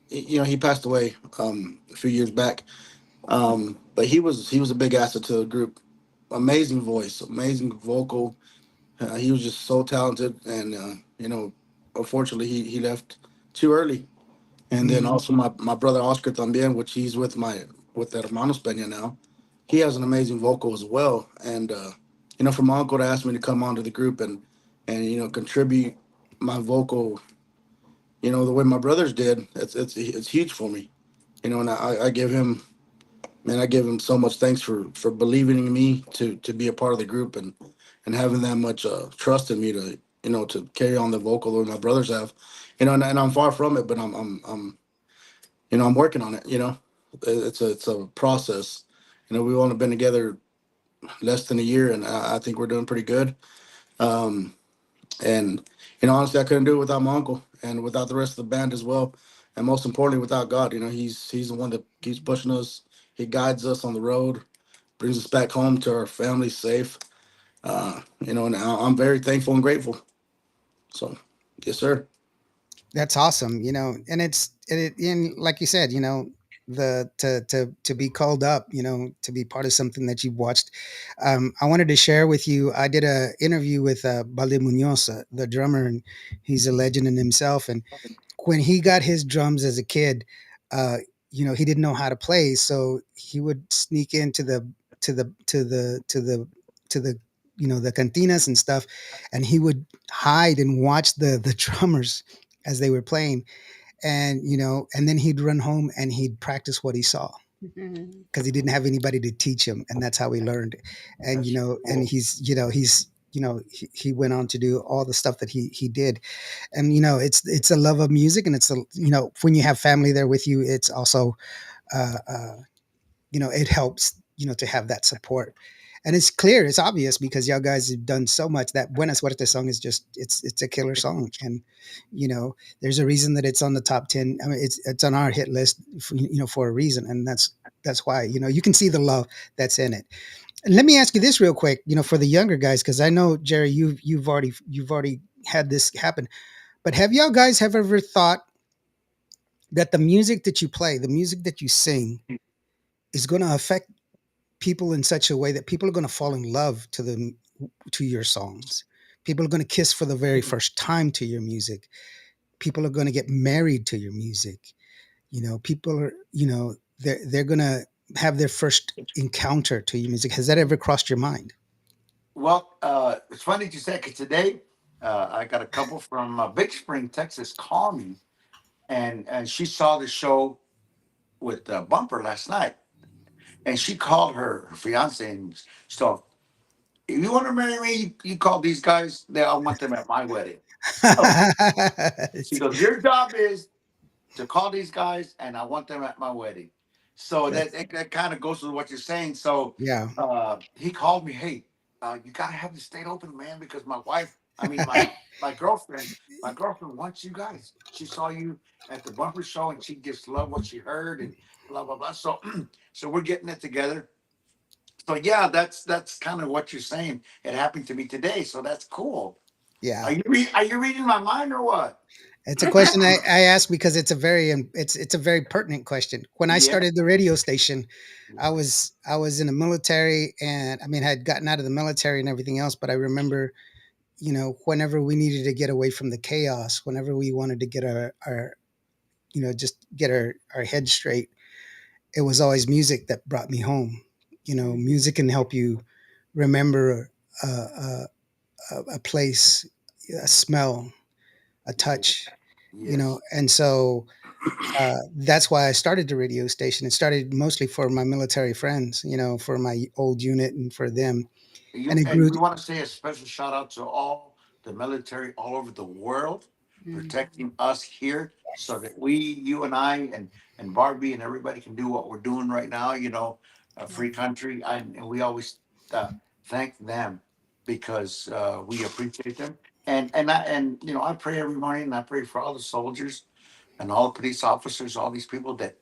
he passed away a few years back. But he was a big asset to the group. Amazing voice, amazing vocal. He was just so talented, and unfortunately, he left too early. And then Hmm. also my brother Oscar también, which he's with the Hermanos Peña now. He has an amazing vocal as well. And for my uncle to ask me to come onto the group and contribute my vocal, the way my brothers did, it's huge for me. And I give him, man, I give him so much thanks for believing in me to be a part of the group and having that much trust in me to carry on the vocal that my brothers have. And I'm far from it, but I'm working on it. It's a process. We've only been together less than a year, and I think we're doing pretty good. Um, and honestly, I couldn't do it without my uncle and without the rest of the band as well. And most importantly, without God. He's the one that keeps pushing us. He guides us on the road, brings us back home to our family safe. And I'm very thankful and grateful. So, yes, sir. That's awesome, and and like you said, the to be called up, to be part of something that you've watched. I wanted to share with you. I did a interview with Balde Munoz, the drummer, and he's a legend in himself. And when he got his drums as a kid, uh, he didn't know how to play, so he would sneak into the to the to the to the to the the cantinas and stuff, and he would hide and watch the drummers as they were playing, and and then he'd run home and he'd practice what he saw Mhm. because he didn't have anybody to teach him, and that's how he learned. And and he's he went on to do all the stuff that he did. And it's a love of music, and it's a when you have family there with you, it's also uh, uh, it helps to have that support. And it's clear, it's obvious, because y'all guys have done so much. That Buena Suerte song is just, it's a killer song. And there's a reason that it's on the top 10. I mean, it's on our hit list for a reason. And that's why you can see the love that's in it. And let me ask you this real quick, for the younger guys, because I know, Jerry, you've already had this happen. But have y'all guys have ever thought that the music that you play, the music that you sing, is going to affect people in such a way that people are going to fall in love to your songs? People are going to kiss for the very first time to your music. People are going to get married to your music. People are, they're going to have their first encounter to your music. Has that ever crossed your mind? Well, it's funny you said, because today I got a couple from Big Spring, Texas, call me, and she saw the show with Bumper last night, and she called her fiance and so, if you want to marry me, you call these guys. I want them at my wedding. So she goes, your job is to call these guys, and I want them at my wedding. So That's, that kind of goes with what you're saying. So yeah. he called me, hey, you gotta have the state open, man, because my wife, I mean my girlfriend, wants you guys. She saw you at the Bumper show, and she just loved what she heard, and blah blah blah. So so we're getting it together. So yeah, that's kind of what you're saying. It happened to me today, so that's cool. Yeah. Are you reading my mind or what? It's a question I ask because it's a very pertinent question. When I Yeah. started the radio station, I was in the military, and I mean, I had gotten out of the military and everything else, but I remember, whenever we needed to get away from the chaos, whenever we wanted to get our just get our head straight, it was always music that brought me home. Music can help you remember a place, a smell, a touch, Yes. and so that's why I started the radio station. It started mostly for my military friends, for my old unit and for them. And You it and grew. we want to say a special shout out to all the military all over the world Mm. protecting us here, so that we, you and I, and Barbie and everybody can do what we're doing right now. A Yeah. free country, and we always thank them, because we appreciate them. And I pray every morning, and I pray for all the soldiers and all the police officers, all these people that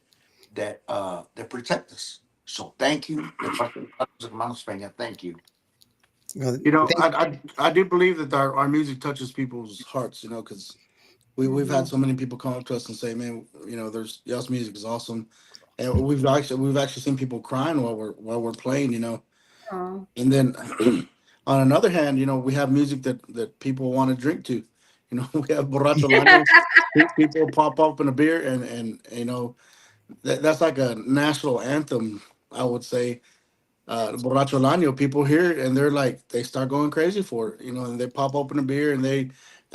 protect us. So thank you, the fucking Hermanos Pena. Thank you. Well, thank, I do believe that our music touches people's hearts, because we've had Mhm. so many people come up to us and say, man, there's y'all's music is awesome. And we've actually seen people crying while we're playing, Oh. and then on another hand, we have music that people want to drink to. We have borracho Lano. People pop up in a beer, and that's like a national anthem, I would say. Borracho al Año, people hear it and they're like, they start going crazy for it, and they pop open a beer and they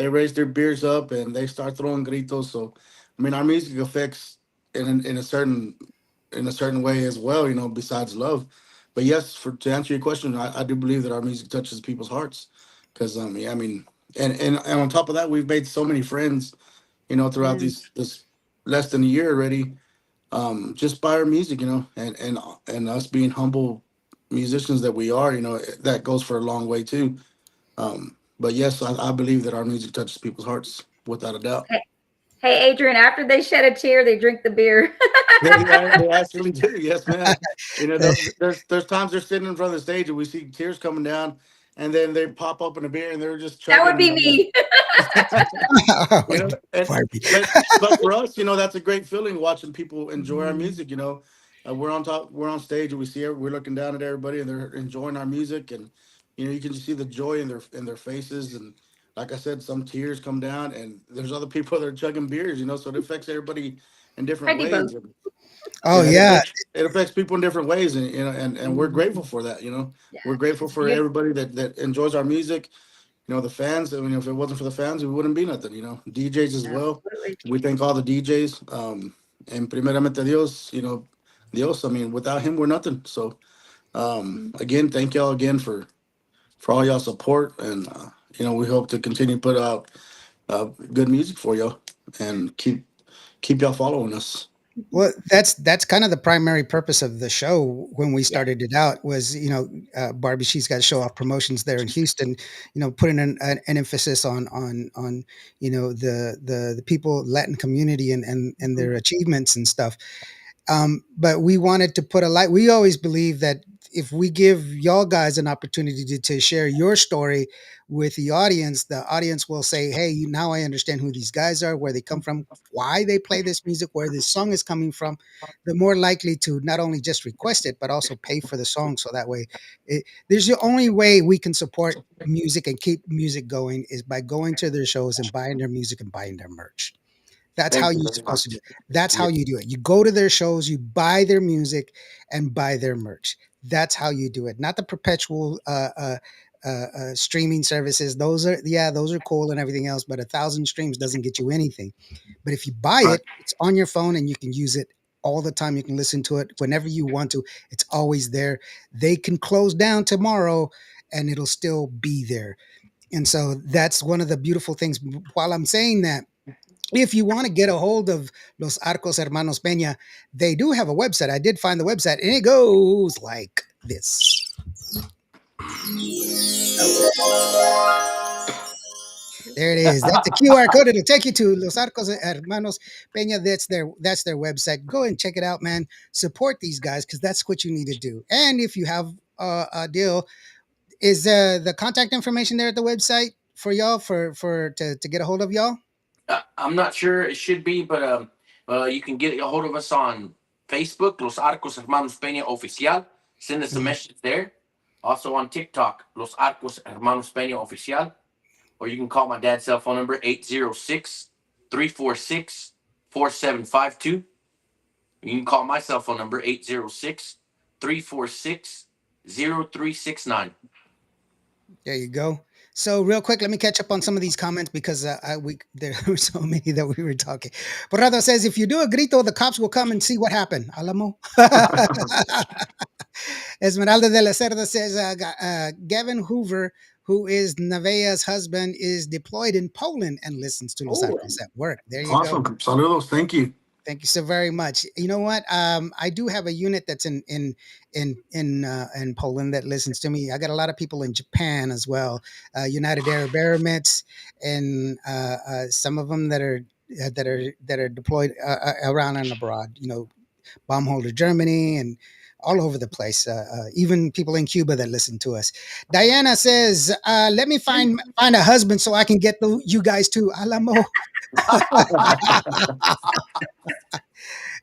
raise their beers up and they start throwing gritos. So, I mean, our music affects in a certain way as well, besides love. But yes, to answer your question, I do believe that our music touches people's hearts, because yeah, I mean, and on top of that, we've made so many friends, throughout Mm. this less than a year already, just by our music, and us being humble musicians that we are, that goes for a long way too. But yes, I believe that our music touches people's hearts without a doubt. Hey, hey, Adrian, after they shed a tear, they drink the beer. They actually do. Yes, ma'am. There's times they're sitting in front of the stage and we see tears coming down, and then they pop open a beer and they're just That would chugging. be me. And Barbie. but for us, that's a great feeling watching people enjoy our Mhm. music. We're on stage, and we're looking down at everybody, and they're enjoying our music, and you can just see the joy in their faces, and like I said, some tears come down, and there's other people that are chugging beers, so it affects everybody in I different do both. ways. And, Oh yeah, yeah. it affects people in different ways, and we're Mhm. grateful for that. Yeah, We're grateful it's for beautiful. everybody that enjoys our music. The fans. I mean, if it wasn't for the fans, we wouldn't be nothing. DJs as well. Absolutely. We thank all the DJs. And primeramente Dios. Dios. I mean, without him, we're nothing. So, Mm. again, thank y'all again for for all y'all support, and we hope to continue to put out good music for y'all, and keep y'all following us. Well, that's kind of the primary purpose of the show when we Yeah. started it out was, Barbie, she's got to show off promotions there in Houston, putting an emphasis on the people, Latin community, and their achievements and stuff. But we wanted to put a light. We always believe that if we give y'all guys an opportunity to share your story with the audience will say, "Hey, now I understand who these guys are, where they come from, why they play this music, where this song is coming from." They're more likely to not only just request it, but also pay for the song. So that way, there's the only way we can support music and keep music going is by going to their shows and buying their music and buying their merch. That's how Thank you you're very supposed to do much. it. That's how Yeah. you do it. You go to their shows, you buy their music, and buy their merch. That's how you do it. Not the perpetual streaming services. Those are cool and everything else, but 1,000 streams doesn't get you anything. But if you buy Right. it, it's on your phone and you can use it all the time. You can listen to it whenever you want to. It's always there. They can close down tomorrow and it'll still be there. And so that's one of the beautiful things. While I'm saying that, if you want to get a hold of Los Arcos Hermanos Pena, they do have a website. I did find the website, and it goes like this. There it is. That's a QR code. It'll take you to Los Arcos Hermanos Pena. That's their website. Go and check it out, man. Support these guys because that's what you need to do. And if you have a deal, is the contact information there at the website for y'all to get a hold of y'all? I'm not sure it should be, but you can get a hold of us on Facebook, Los Arcos Hermanos Peña Oficial. Send us a Mhm. message there. Also on TikTok, Los Arcos Hermanos Peña Oficial. Or you can call my dad's cell phone number, 806-346-4752. You can call my cell phone number, 806-346-0369. There you go. So real quick, let me catch up on some of these comments because there were so many that we were talking. Borrado says, if you do a grito, the cops will come and see what happened. Alamo. Esmeralda de la Cerda says, Gavin Hoover, who is Nevaeh's husband, is deployed in Poland and listens to Los Oh, Arcos at work. There you go. Awesome. Saludos. Thank you. Thank you so very much. You know what? I do have a unit that's in Poland that listens to me. I got a lot of people in Japan as well, United Arab Emirates, and some of them that are deployed around and abroad. Baumholder, Germany, and all over the place. Even people in Cuba that listen to us. Diana says, "Let me find a husband so I can get you guys too." Alamo.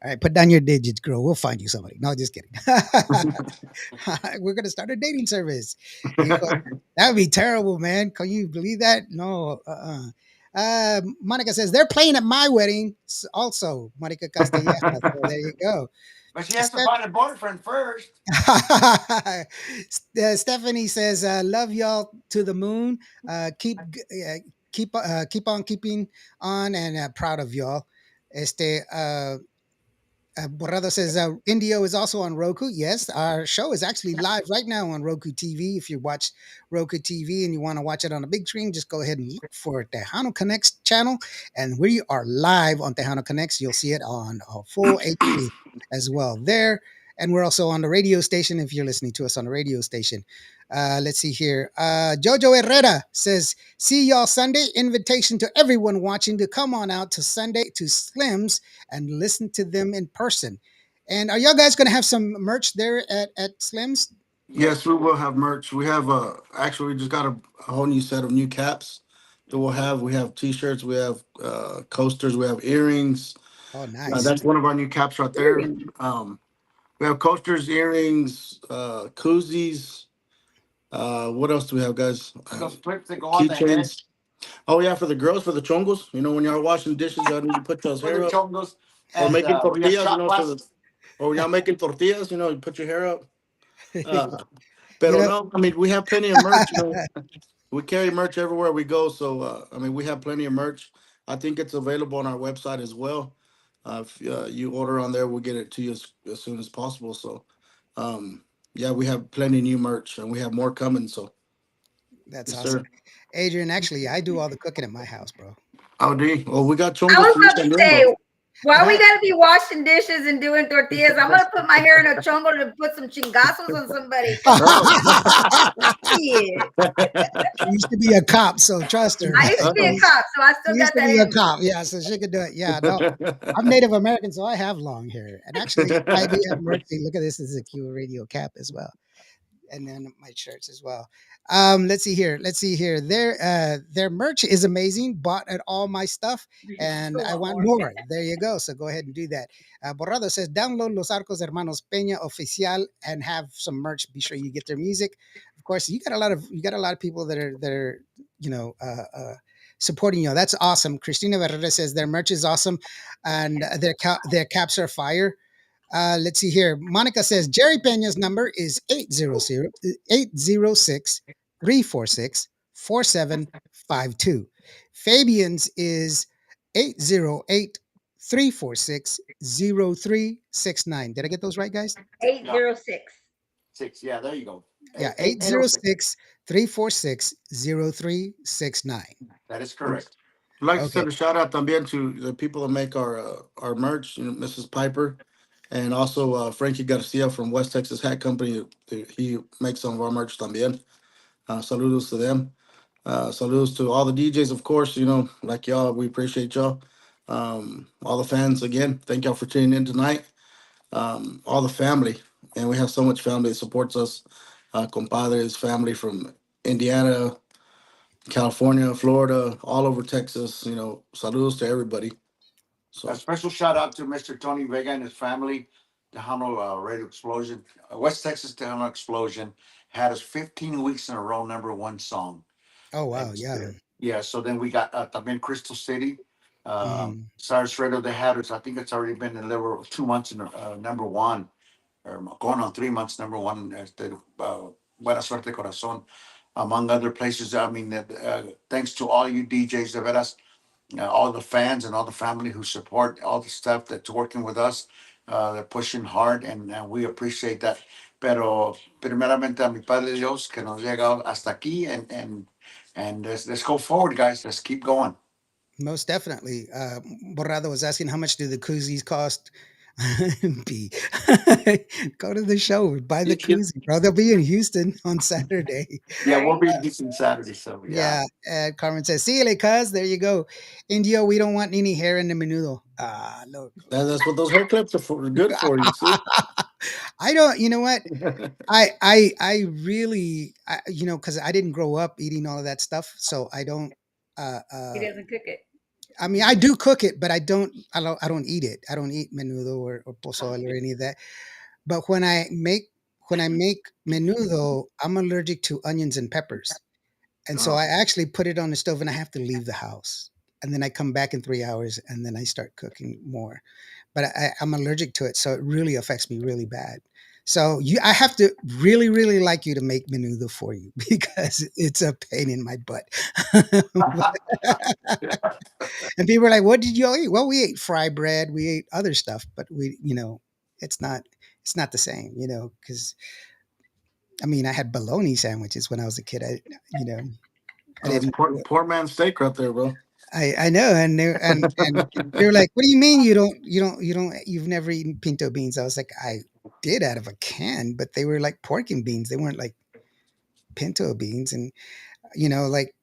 All right, put down your digits, girl. We'll find you somebody. No, just kidding. We're gonna start a dating service. That would be terrible, man. Can you believe that? No. Monica says they're playing at my wedding. Also, Monica Castellana. So there you go. But she has to find a boyfriend first. Stephanie says, "Love y'all to the moon. Keep on keeping on, and proud of y'all." Borrado says Indio is also on Roku. Yes, our show is actually live right now on Roku TV. If you watch Roku TV and you want to watch it on a big screen, just go ahead and look for Tejano Connects channel. And we are live on Tejano Connects. You'll see it on full HD as well there. And we're also on the radio station if you're listening to us on the radio station. Let's see here. Jojo Herrera says, see y'all Sunday. Invitation to everyone watching to come on out to Sunday to Slim's and listen to them in person. And are y'all guys going to have some merch there at Slim's? Yes, we will have merch. We have actually we just got a whole new set of new caps that we'll have. We have t-shirts, we have coasters, we have earrings. Oh, nice. That's one of our new caps right there. We have coasters, earrings, koozies. What else do we have, guys? Those clips that go on the head Keychains. Oh yeah, for the girls, for the chongos. When y'all washing dishes, y'all need to put y'all's for the hair up. chongos. Or And making we got tortillas, shot glasses. or when y'all making tortillas, you put your hair up. Uh, you Pero know, no, I mean we have plenty of merch. We carry merch everywhere we go. So I mean we have plenty of merch. I think it's available on our website as well. If you order on there, we'll get it to you as soon as possible. So yeah, we have plenty of new merch and we have more coming. So That's Yes, awesome. sir. Adrian, actually, I do all the cooking at my house, bro. Oh, D. Well, we got I chongos was for you about to también, bro. say, why we gotta be washing dishes and doing tortillas? I'm gonna put my hair in a chongo to put some chingazos on somebody. Come on. Oh. Shit. She used to be a cop, so trust her. I used to be a Oh. cop, so I She still used got to that be a in me. cop, yeah, so she could do it. Yeah, no, I'm Native American, so I have long hair. And actually, I do have mercy. Look at this. This is a Q radio cap as well. And then my shirts as well. Let's see here. Let's see here. Their merch is amazing. Bought at all my stuff, I and still I want want more. more. There you go. So go ahead and do that. Borrado says download Los Arcos Hermanos Pena Oficial and have some merch. Be sure you get their music. Of course, you got a lot of people that are you know supporting you. That's awesome. Cristina Herrera says their merch is awesome, and their caps are fire. Let's see here. Monica says Jerry Pena's number is 806-346-4752. Fabian's is 808-346-0369. Did I get those right, guys? Yeah, 806. 6. Yeah, there you go. Yeah, 806. 806-346-0369. That is I'd correct. like to Okay. send a shout out también to the people that make our merch, Mrs. Piper, and also Frankie Garcia from West Texas Hat Company. He makes some of our merch también. Saludos to them. Saludos to all the DJs, of course. Like y'all, we appreciate y'all. All the fans, again, thank y'all for tuning in tonight. All the family, and we have so much family that supports us. Compadres, family from Indiana, California, Florida, all over Texas. Saludos to everybody. A So special shout out to Mr. Tony Vega and his family. Tejano Radio Explosion, West Texas Tejano Explosion had us 15 weeks in a row, number one song. Oh, wow. And Yeah. yeah, so then we got también Crystal City. Mhm. Cyrus Radio, they had us, I think it's already been in level 2 months in number one, or going on 3 months, number one. Buena Suerte Corazon, among other places. I mean, thanks to all you DJs, de veras, all the fans and all the family who support all the stuff that's working with us. They're pushing hard, and we appreciate that. Pero primeramente a mi Padre Dios que nos llega hasta aquí, and let's go forward, guys. Let's keep going. Most definitely. Borrado was asking how much do the koozies cost? B. Go to the show, buy the You koozie, bro. They'll be in Houston on Saturday. Yeah, we'll Right? be decent Saturday, so yeah. Yeah. Carmen says, "Síguele, cuz. There you go. Indio, we don't want any hair in the menudo. Ah, look. that's what those hair clips are for, good for. You see. I don't, you know what? I really, because I didn't grow up eating all of that stuff. So I don't, uh, He uh, doesn't cook it. I mean, I do cook it, but I don't eat it. I don't eat menudo or pozole or any of that. But when I make menudo, I'm allergic to onions and peppers. And so Oh, I actually put it on the stove and I have to leave the house. And then I come back in 3 hours and then I start cooking more. But I'm allergic to it. So it really affects me really bad. So I have to really, really like you to make menudo for you because it's a pain in my butt. And people are like, "What did you all eat?" Well, we ate fry bread, we ate other stuff, but it's not, it's not the same, because I mean, I had bologna sandwiches when I was a kid. You know, I That's didn't. poor man's steak right there, bro. I know, and they're like, "What do you mean you've never eaten pinto beans?" I was like, "I did out of a can, but they were like pork and beans. They weren't like pinto beans." And like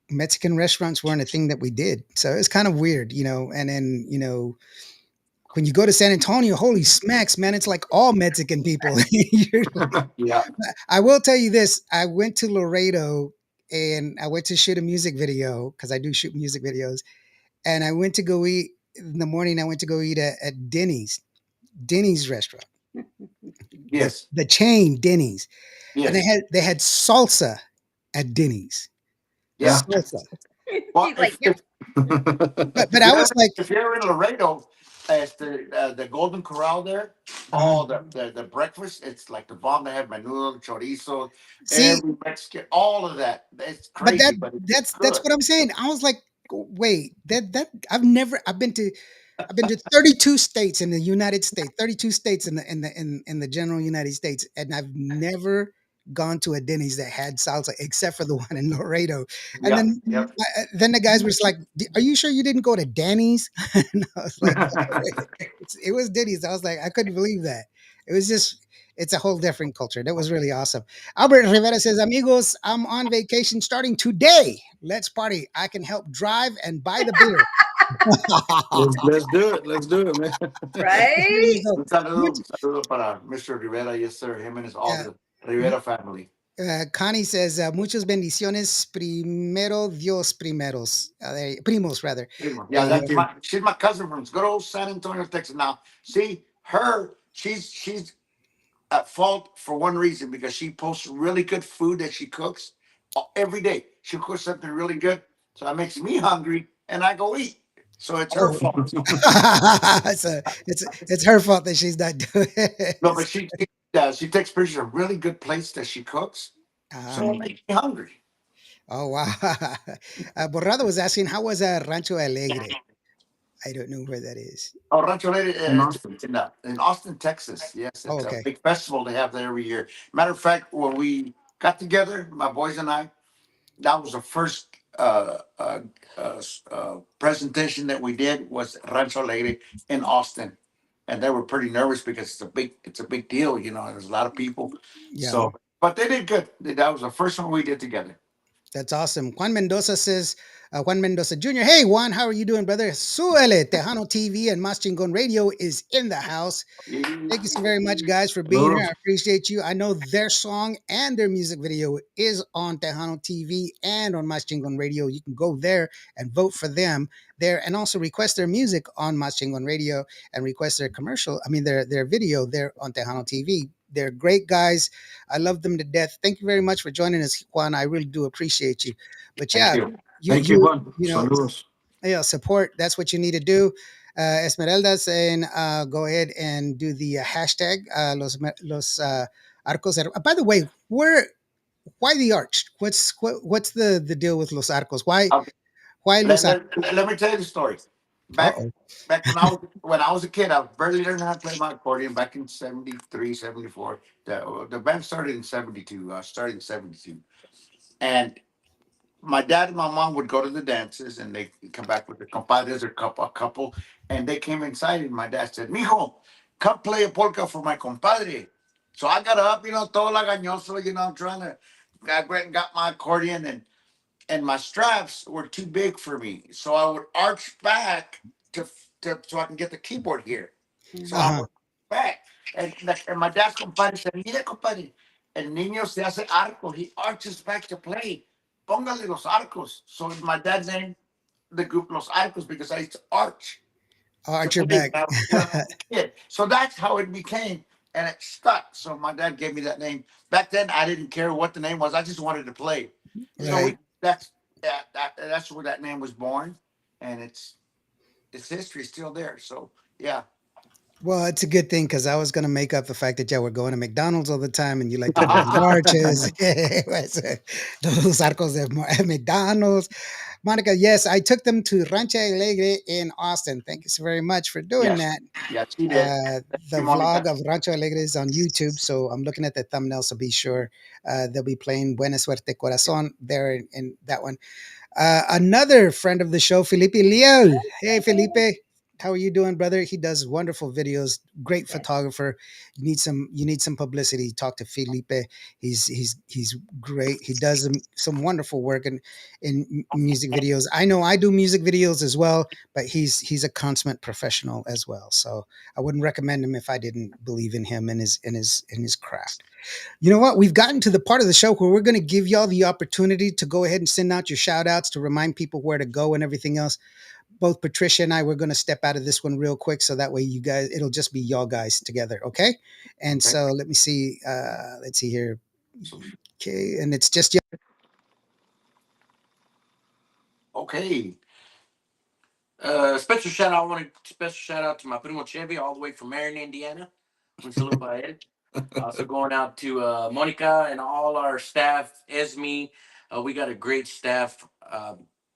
Mexican restaurants weren't a thing that we did, so it's kind of weird, And then when you go to San Antonio, holy smacks, man, it's like all Mexican people. You're like, yeah. I will tell you this: I went to Laredo and I went to shoot a music video because I do shoot music videos and I went to go eat in the morning. I went to go eat at Denny's restaurant, the Yes. the chain Denny's, and they Yes. had they had salsa at Denny's, Yeah. salsa. Well, He's like, yep. But if I you're was like, if you're in Laredo, at the Golden Corral there, uh, the breakfast, it's like the bomb. They have menudo, chorizo, see, every Mexican, all of that. It's but crazy, but it's that's good. what I'm saying. I was like, wait, that I've been to 32 states in the United States, 32 states in the general United States, and I've never gone to a Denny's that had salsa, except for the one in Laredo. And Yeah. Yep. then the guys were just like, "Are you sure you didn't go to Danny's?" And I was like, it was Denny's. I was like, I couldn't believe that. It was just, it's a whole different culture. That was really awesome. Albert Rivera says, "Amigos, I'm on vacation starting today. Let's party. I can help drive and buy the beer." Let's do it. Let's do it, man. There you Right? go. Un saludo para Mr. Rivera, yes, sir. Him and his all Yeah. the Rivera family. Connie says, "Muchas bendiciones. Primero Dios primeros. Primos, rather. Yeah, There you that's go. my. She's my cousin from good old San Antonio, Texas. Now, see her. She's at fault for one reason because she posts really good food that she cooks every day. She'll cook something really good, so that makes me hungry, and I go eat. So it's her Oh, fault. it's her fault that she's not doing No, but it. she takes pictures of really good plates that she cooks, Uh, so it makes me hungry. oh, wow. Borrado was asking, how was Rancho Alegre? I don't know where that is. Oh, Rancho Lady, And it's Austin. in Austin, Texas. Yes, Oh, it's a okay. big festival they have there every year. Matter of fact, when we got together, my boys and I, that was the first presentation that we did was Rancho Lady in Austin, and they were pretty nervous because it's a big deal, you know. There's a lot of people, Yeah, so but they did good. That was the first one we did together. that's awesome. Juan Mendoza says, Juan Mendoza Jr., "Hey, Juan, how are you doing, brother? Suele, Tejano TV and Mas Chingon Radio is in the house. Thank you so very much, guys, for being here. I Saludos. appreciate you. I know their song and their music video is on Tejano TV and on Mas Chingon Radio. You can go there and vote for them there, and also request their music on Mas Chingon Radio and request their commercial. I mean, their video there on Tejano TV. They're great guys. I love them to death. Thank you very much for joining us, Juan. I really do appreciate you. But Thank yeah, you. Thank you, Juan. you know, Saludos. yeah, support. That's what you need to do. Esmeralda saying, go ahead and do the hashtag los Arcos. By the way, why the arch? What's the deal with los Arcos? Okay. Why los Arcos? Let me tell you the story. Uh Back oh. back when I was a kid, I was barely learning how to play my accordion back in 73, 74. The band started in 72. I started in 72. And my dad and my mom would go to the dances and they come back with the compadres or a couple, and they came inside and my dad said, "Mijo, come play a polka for my compadre." So I got up, todo lagañoso, I'm trying to. I went and got my accordion, and my straps were too big for me, so I would arch back so I can get the keyboard here. So Uh I huh. would back, and my dad's compadre said, "Mira, compadre, el niño se hace arco. He arches back to play. Póngale los arcos." So my dad named the group Los Arcos because I used to arch to Arch your play back. when I was a kid. So that's how it became, and it stuck. So my dad gave me that name. Back then, I didn't care what the name was. I just wanted to play. So Right. that's where that name was born, and its history is still there. So yeah. Well, it's a good thing because I was going to make up the fact that y'all were going to McDonald's all the time and you like to wear the arches. Los Arcos de McDonald's. Monica, yes, I took them to Rancho Alegre in Austin. Thank you so very much for doing Yes. that. Yes, he did. Thank The you, vlog Monica. of Rancho Alegre is on YouTube, so I'm looking at the thumbnail, so be sure they'll be playing Buena Suerte Corazon there in that one. Another friend of the show, Felipe Liel. Hey, Felipe. How are you doing, brother? He does wonderful videos. Great photographer. You need some publicity. Talk to Felipe. He's great. He does some wonderful work in music videos. I know I do music videos as well, but he's a consummate professional as well. So I wouldn't recommend him if I didn't believe in him and his craft. You know what? We've gotten to the part of the show where we're going to give y'all the opportunity to go ahead and send out your shout outs to remind people where to go and everything else. Both Patricia and I, we're going to step out of this one real quick. So that way you guys, it'll just be y'all guys together. Okay. And Okay. so let me see. Let's see here. So, Okay. And it's just y'all. okay. Special shout out. I want to special shout out to my primo Chevy all the way from Marion, Indiana. Un saludo para él. Also going out to Monica and all our staff, Esme. We got a great staff.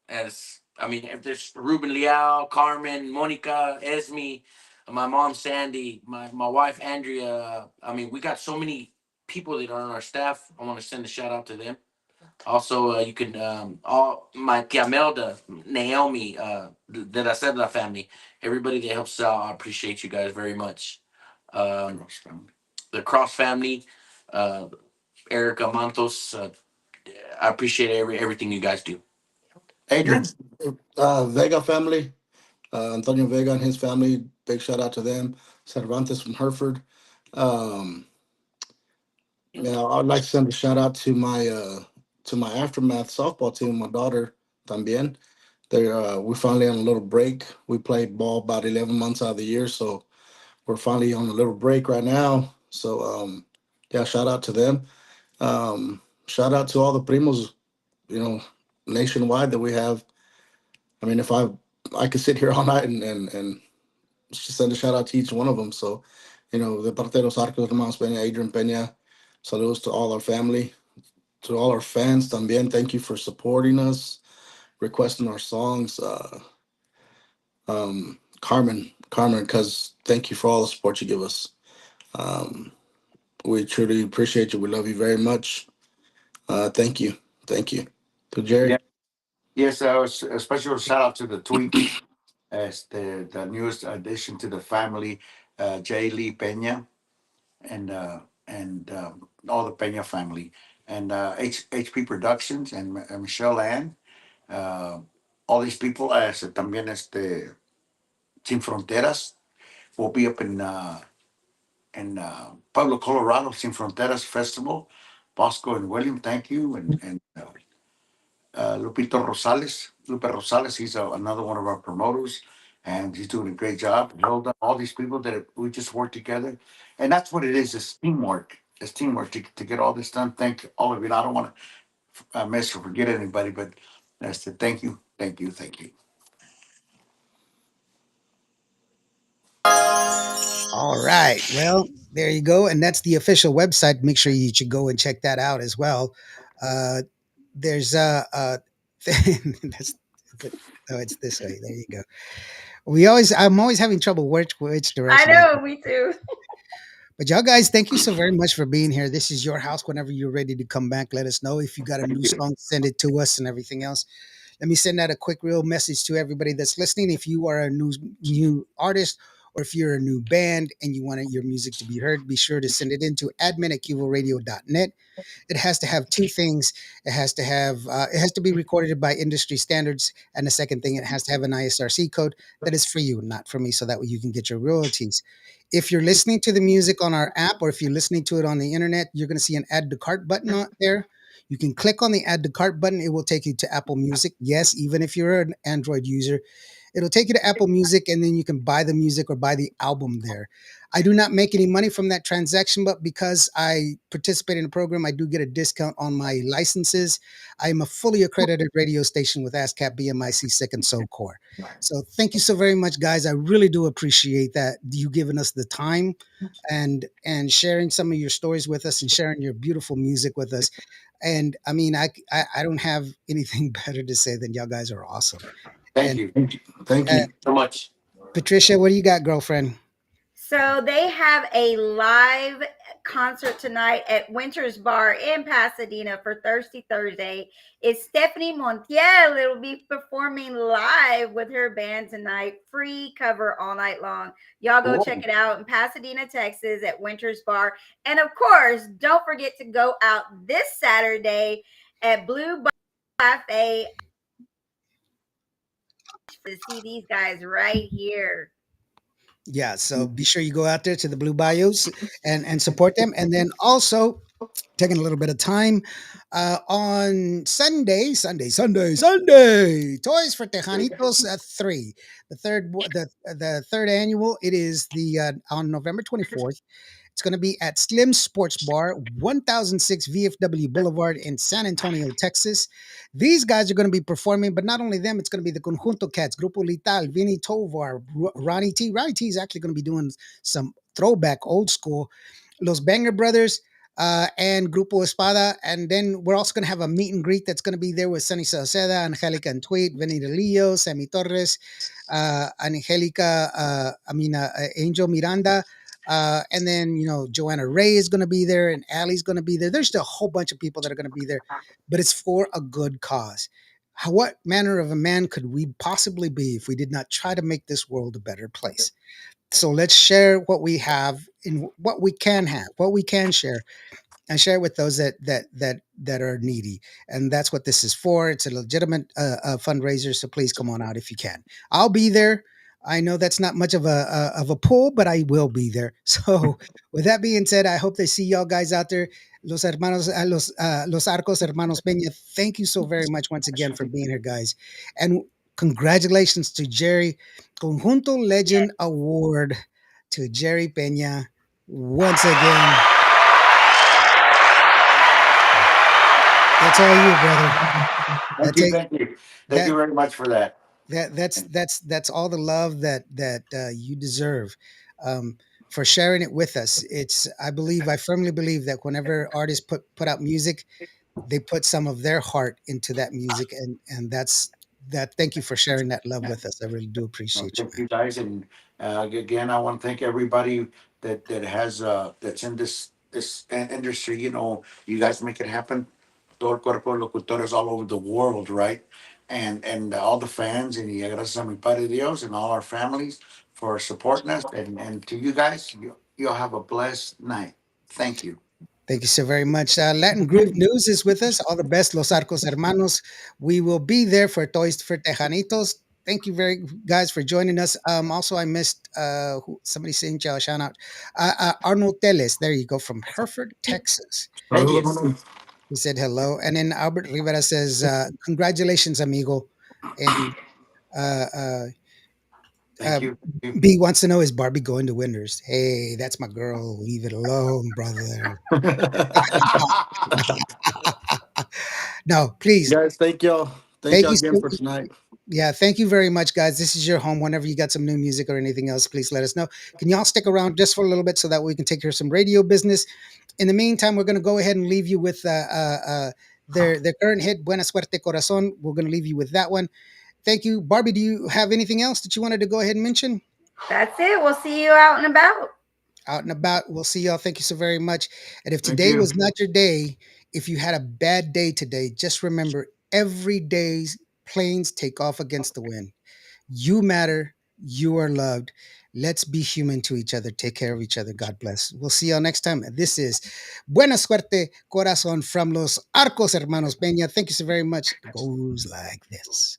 As I mean, if there's Ruben Leal, Carmen, Monica, Esme, my mom Sandy, my wife Andrea. I mean, we got so many people that are on our staff. I want to send a shout out to them. Also, you can all my tia Melda, Naomi, the La Cedra family, everybody that helps out. I appreciate you guys very much. Um, the Cross family, uh, Erica Mantos. I appreciate everything you guys do. Adrian. Vega family, Antonio Vega and his family. Big shout out to them. Cervantes from Hereford. Um, yeah, I'd like to send a shout out to my aftermath softball team. My daughter también. We're finally on a little break. We played ball about 11 months out of the year, so we're finally on a little break right now. So yeah, shout out to them. Shout out to all the primos, you know, nationwide that we have. I mean, if I could sit here all night and just send a shout out to each one of them. So, the parte de los Arcos, Hermanos Pena, Adrian Pena, saludos to all our family, to all our fans también. Thank you for supporting us, requesting our songs. Carmen, because thank you for all the support you give us. Um, we truly appreciate you. We love you very much. Thank you. To Yeah. Jerry, Yes, a special shout out to the Tweets as the newest addition to the family, Jay Lee Pena and all the Pena family, and HP Productions and Michelle Ann, uh, all these people, as también Sin Fronteras will be up in Pueblo, Colorado, Sin Fronteras Festival. Bosco and William, thank you, and Lupito Rosales, Lupe Rosales, he's another one of our promoters, and he's doing a great job. Hilda, all these people that we just work together, and that's what it is. It's teamwork. It's teamwork to get all this done. Thank all of you. And I don't want to miss or forget anybody, but that's the thank you, thank you, thank you. All right. Well, there you go. And that's the official website. Make sure you should go and check that out as well. Uh, there's that's, oh, it's this way. There you go. I'm always having trouble which I direction is. know, me too. But y'all guys, thank you so very much for being here. This is your house. Whenever you're ready to come back, let us know. If you got a Thank new you. song, send it to us and everything else. Let me send out a quick real message to everybody that's listening. If you are a new artist or if you're a new band and you want your music to be heard, be sure to send it into admin@cuboradio.net. It has to have two things. It has to be recorded by industry standards, and the second thing, it has to have an ISRC code that is for you, not for me, so that way you can get your royalties. If you're listening to the music on our app or if you're listening to it on the internet, you're going to see an add to cart button on there. You can click on the add to cart button. It will take you to Apple Music. Yes, even if you're an Android user, it'll take you to Apple Music and then you can buy the music or buy the album there. I do not make any money from that transaction, but because I participate in the program, I do get a discount on my licenses. I am a fully accredited radio station with ASCAP, BMIC, Sick and Soul Core. So thank you so very much, guys. I really do appreciate that you giving us the time and sharing some of your stories with us and sharing your beautiful music with us. And I mean, I don't have anything better to say than y'all guys are awesome. Thank And you. thank uh, you. So much. Patricia, what do you got, girlfriend? So they have a live concert tonight at Winter's Bar in Pasadena for Thirsty Thursday. It's Stephanie Montiel. It'll be performing live with her band tonight. Free cover all night long. Y'all go check Cool. it out in Pasadena, Texas at Winter's Bar. And of course, don't forget to go out this Saturday at Blue Cafe to see these guys right here. Yeah, so be sure you go out there to the Blue Bayous and support them. And then also taking a little bit of time on Sunday, Toys for Tejanitos 3, the third annual. It is the on November 24th. It's going to be at Slim Sports Bar, 1006 VFW Boulevard in San Antonio, Texas. These guys are going to be performing, but not only them, it's going to be the Conjunto Cats, Grupo Lital, Vinny Tovar, Ronnie T. Ronnie T is actually going to be doing some throwback old school. Los Banger Brothers, and Grupo Espada. And then we're also going to have a meet and greet that's going to be there with Sunny Sauceda, Angelica and Tweet, Vinny De Leo, Sammy Torres, Angelica, Angel Miranda, And then, Joanna Ray is going to be there and Allie's going to be there. There's still a whole bunch of people that are going to be there, but it's for a good cause. What manner of a man could we possibly be if we did not try to make this world a better place? So let's share what we have in what we can have, what we can share, and share it with those that are needy. And that's what this is for. It's a legitimate fundraiser, so please come on out if you can. I'll be there. I know that's not much of a pull, but I will be there. So with that being said, I hope they see y'all guys out there. Los Arcos Hermanos Peña, thank you so very much once again for being here, guys. And congratulations to Jerry. Conjunto Legend Award to Jerry Peña once again. That's all you, brother. Thank That's you, it. thank you, thank That you very much for that. that's all the love that you deserve, um, for sharing it with us. I firmly believe that whenever artists put out music, they put some of their heart into that music, and that's that. Thank you for sharing that love with us. I really do Well, appreciate you, thank man. you guys, and again, I want to thank everybody that has that's in this industry. You guys make it happen. Todo el cuerpo de locutores all over the world, right? And all the fans, and y gracias a mi Padre Dios and all our families for supporting us, and to you guys, you'll have a blessed night. Thank you. Thank you so very much. Latin Groove News is with us. All the best, Los Arcos Hermanos. We will be there for Toys for Tejanitos. Thank you very guys for joining us. Also, I missed somebody saying y'all shout out. Arnold Teles, there you go, from Hereford, Texas. Thank you, He said hello. And then Albert Rivera says, congratulations, amigo. And uh, uh, thank uh, you. B wants to know, is Barbie going to Winners? Hey, that's my girl. Leave it alone, brother. No, please. Guys, thank y'all. Thank Thank y'all you again so for tonight. Yeah, thank you very much, guys. This is your home. Whenever you got some new music or anything else, please let us know. Can y'all stick around just for a little bit so that we can take care of some radio business? In the meantime, we're going to go ahead and leave you with their current hit, Buena Suerte Corazon. We're going to leave you with that one. Thank you. Barbie, do you have anything else that you wanted to go ahead and mention? That's it. We'll see you out and about. Out and about. We'll see y'all. Thank you so very much. And if Thank today you. was not your day, if you had a bad day today, just remember every day's planes take off against the wind. You matter. You are loved. Let's be human to each other. Take care of each other. God bless. We'll see y'all next time. This is Buena Suerte Corazon from Los Arcos Hermanos Peña. Thank you so very much. It goes like this.